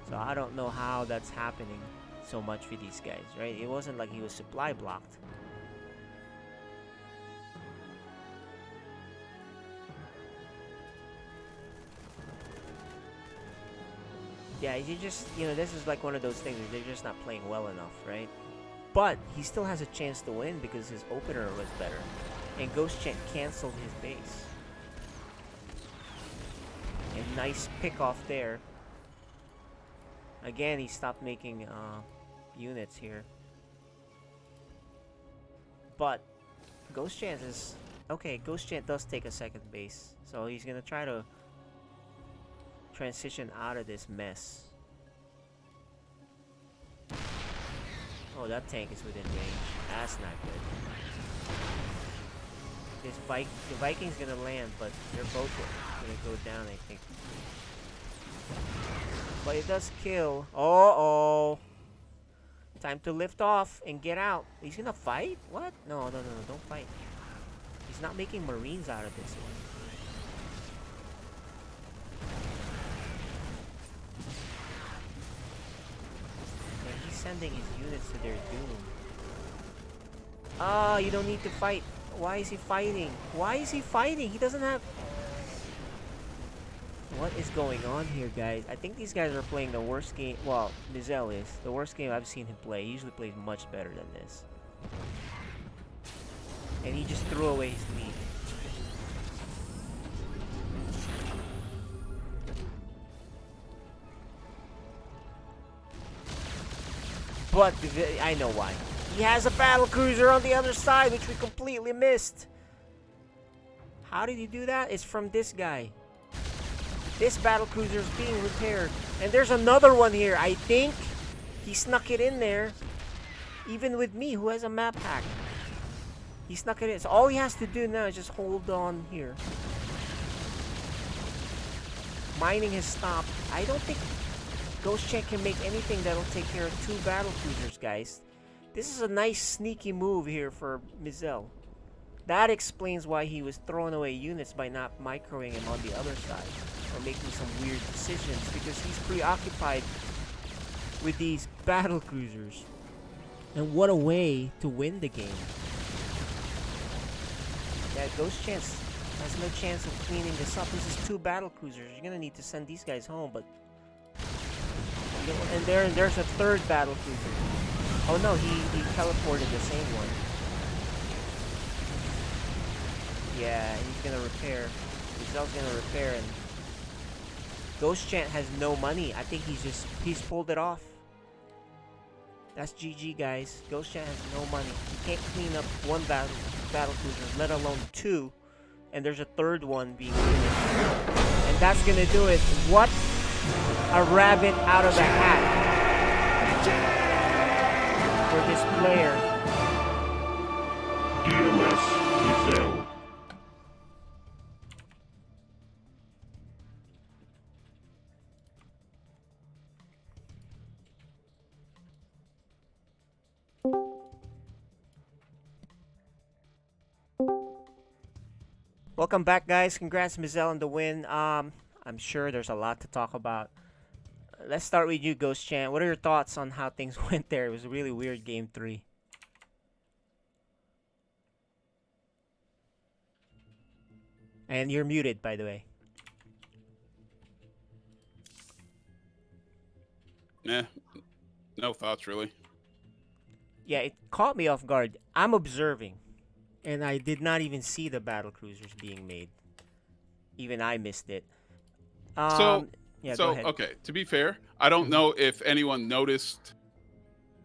So I don't know how that's happening so much for these guys, right? It wasn't like he was supply blocked. Yeah, you just, this is like one of those things where they're just not playing well enough, right? But he still has a chance to win because his opener was better. And Ghost Chant canceled his base. And nice pick off there. Again, he stopped making units here. But Ghost Chant is... Okay, Ghost Chant does take a 2nd base. So he's going to try to transition out of this mess. Oh, that tank is within range. That's not good. The Viking's gonna land, but they're both gonna go down, I think. But it does kill. Oh. Time to lift off and get out. He's gonna fight? What? No, don't fight. He's not making Marines out of this one. Sending his units to their doom. Ah, you don't need to fight. Why is he fighting? Why is he fighting? He doesn't have... What is going on here, guys? I think these guys are playing the worst game. Well, Mizel is. The worst game I've seen him play. He usually plays much better than this. And he just threw away his lead. But I know why. He has a battle cruiser on the other side, which we completely missed. How did he do that? It's from this guy. This battle cruiser is being repaired. And there's another one here. I think he snuck it in there. Even with me, who has a map hack. He snuck it in. So all he has to do now is just hold on here. Mining has stopped. I don't think Ghost Check can make anything that'll take care of 2 battle cruisers, guys. This is a nice sneaky move here for Mizel. That explains why he was throwing away units by not microing him on the other side. Or making some weird decisions, because he's preoccupied with these battle cruisers. And what a way to win the game. Yeah, Ghost Chance has no chance of cleaning this up. This is 2 battle cruisers. You're gonna need to send these guys home, but and there's a 3rd battle cruiser. Oh no, he teleported the same one. Yeah, he's gonna repair. Mizel's gonna repair, and Ghost Chant has no money. I think he's pulled it off. That's GG, guys. Ghost Chant has no money. He can't clean up 1 battle cruiser, let alone 2. And there's a 3rd one being finished. And that's gonna do it. What a rabbit out of the hat for this player. DLS Mizel. Welcome back, guys. Congrats, Mizel, on the win. I'm sure there's a lot to talk about. Let's start with you, Ghost Chant. What are your thoughts on how things went there? It was a really weird game 3. And you're muted, by the way. Nah, no thoughts really. Yeah, it caught me off guard. I'm observing, and I did not even see the battle cruisers being made. Even I missed it. Yeah, go ahead. Okay. To be fair, I don't know if anyone noticed.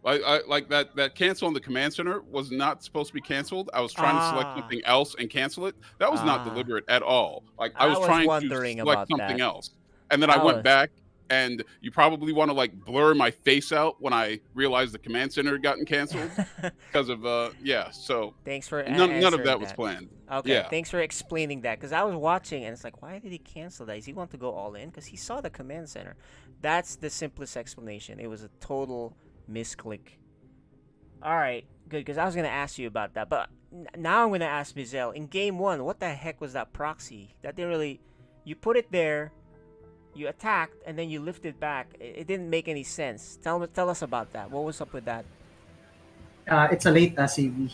Like that cancel on the command center was not supposed to be canceled. I was trying to select something else and cancel it. That was not deliberate at all. Like I was trying to select something else, and then I went back. And you probably want to like blur my face out when I realized the command center had gotten canceled because of yeah. So thanks for none of that was planned. Okay, yeah. Thanks for explaining that, because I was watching and it's like, why did he cancel that? Does he want to go all in? Because he saw the command center. That's the simplest explanation. It was a total misclick. All right, good, because I was gonna ask you about that, but now I'm gonna ask Mizel. In game 1, what the heck was that proxy? That didn't really. You put it there. You attacked and then you lifted back. It didn't make any sense. Tell us about that. What was up with that? It's a late SCV,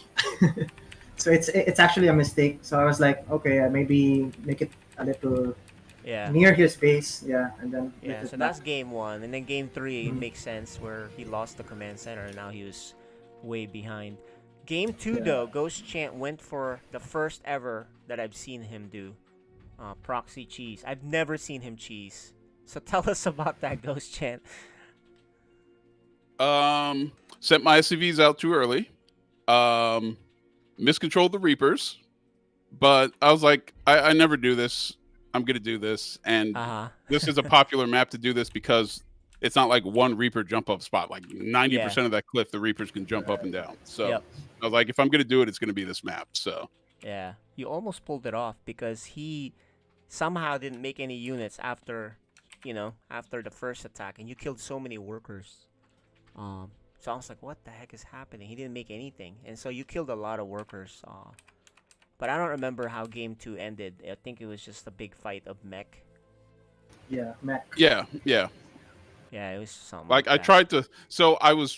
so it's actually a mistake. So I was like, okay, maybe make it a little near his base, and then so that's game 1, and then game 3 it makes sense where he lost the command center and now he was way behind. Game 2 though, Ghost Chant went for the first ever that I've seen him do. Proxy cheese. I've never seen him cheese. So tell us about that, Ghost Chant. Sent my SCVs out too early. Miscontrolled the Reapers. But I was like, I never do this. I'm going to do this. And this is a popular map to do this because it's not like one Reaper jump up spot. Like 90% of that cliff, the Reapers can jump up and down. So I was like, if I'm going to do it, it's going to be this map. So yeah, you almost pulled it off because he somehow didn't make any units after, after the first attack, and you killed so many workers. So I was like, what the heck is happening? He didn't make anything, and so you killed a lot of workers. But I don't remember how game 2 ended. I think it was just a big fight of mech. Yeah, mech. Yeah. Yeah, it was something. Like I tried to. So I was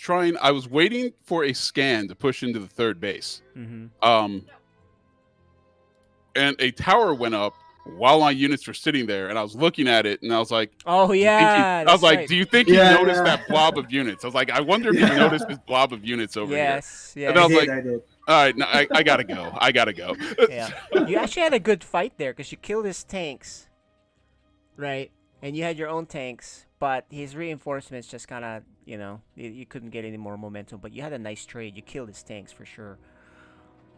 waiting for a scan to push into the 3rd base. And a tower went up while my units were sitting there, and I was looking at it, and I was like, "Oh yeah." I was like, "Do you think he noticed that blob of units?" I was like, "I wonder if he noticed this blob of units over here." Yes. And I was like, I did. "All right, no, I gotta go. I gotta go." Yeah. You actually had a good fight there because you killed his tanks, right? And you had your own tanks, but his reinforcements just kind of, you couldn't get any more momentum. But you had a nice trade. You killed his tanks for sure.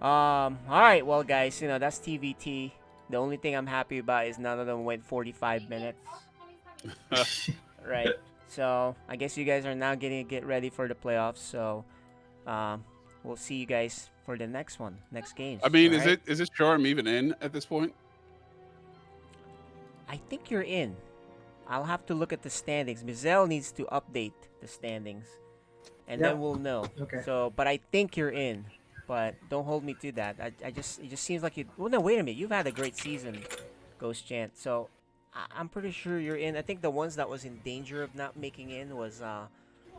All right, well, guys, that's TVT. The only thing I'm happy about is none of them went 45 minutes. Right. So I guess you guys are now getting get ready for the playoffs. So we'll see you guys for the next one, next games. I mean, alright? is it sure I'm even in at this point? I think you're in. I'll have to look at the standings. Mizel needs to update the standings, and Yeah. then we'll know. Okay. So, but I think you're in. But don't hold me to that. It just seems like you. Well, no, wait a minute. You've had a great season, Ghost Chant. So, I'm pretty sure you're in. I think the ones that was in danger of not making in was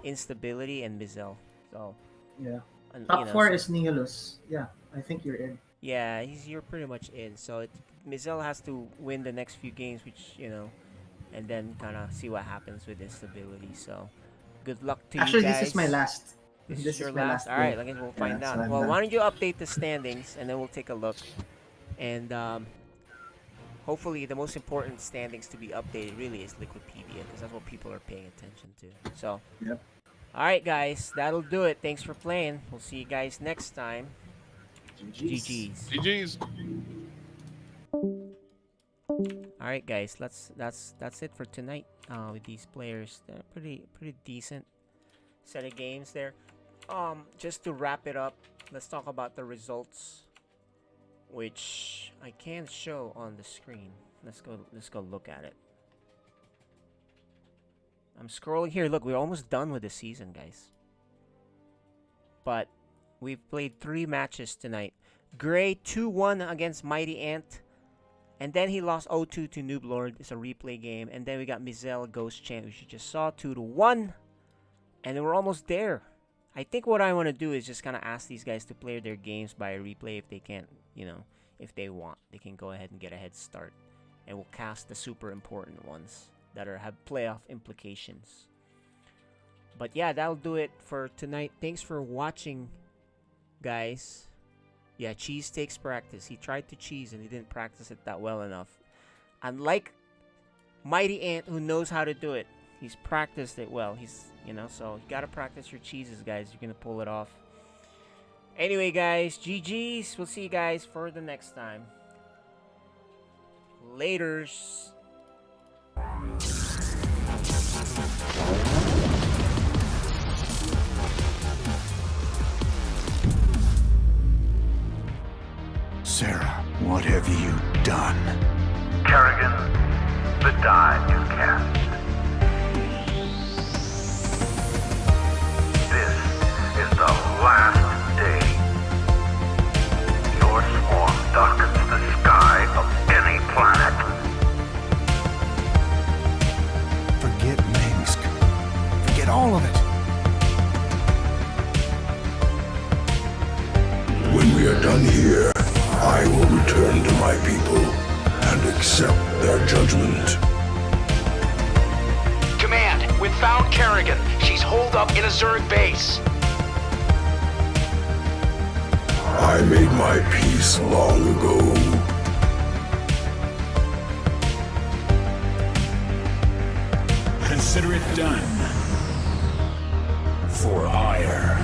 Instability and Mizel. So. Yeah. And, Top you know, 4 so- is Nihilus. Yeah, I think you're in. Yeah, you're pretty much in. So Mizel has to win the next few games, which and then kind of see what happens with Instability. So, good luck to Actually, you guys. this is my last. This This is your is my last. last All right, game. I guess we'll Yeah, find so out. I'm Well, done. why don't you update the standings and then we'll take a look, and hopefully the most important standings to be updated really is Liquipedia because that's what people are paying attention to. So, Yep. all right, guys, that'll do it. Thanks for playing. We'll see you guys next time. GG's. GG's. GG's. All right, guys. That's it for tonight. With these players, they're pretty decent set of games there. Just to wrap it up, let's talk about the results, which I can show on the screen. Let's go look at it. I'm scrolling here. Look, we're almost done with the season, guys. But we've played 3 matches tonight. Gray 2-1 against Mighty Ant. And then he lost 0-2 to Noob Lord. It's a replay game. And then we got Mizel Ghost Chant, which you just saw, 2-1. And then we're almost there. I think what I want to do is just kind of ask these guys to play their games by a replay if they can't, if they want. They can go ahead and get a head start. And we'll cast the super important ones that have playoff implications. But yeah, that'll do it for tonight. Thanks for watching, guys. Yeah, Cheese takes practice. He tried to cheese and he didn't practice it that well enough. Unlike Mighty Ant, who knows how to do it. He's practiced it well. So you gotta practice your cheeses, guys. You're gonna pull it off. Anyway, guys, GG's. We'll see you guys for the next time. Laters. Sarah, what have you done? Kerrigan, the die is cast. This is the last day. Your swarm darkens the sky of any planet. Forget Minsk. Forget all of it. When we are done here, I will return to my people and accept their judgment. Command, we've found Kerrigan. She's holed up in a Zerg base. I made my peace long ago. Consider it done. For hire.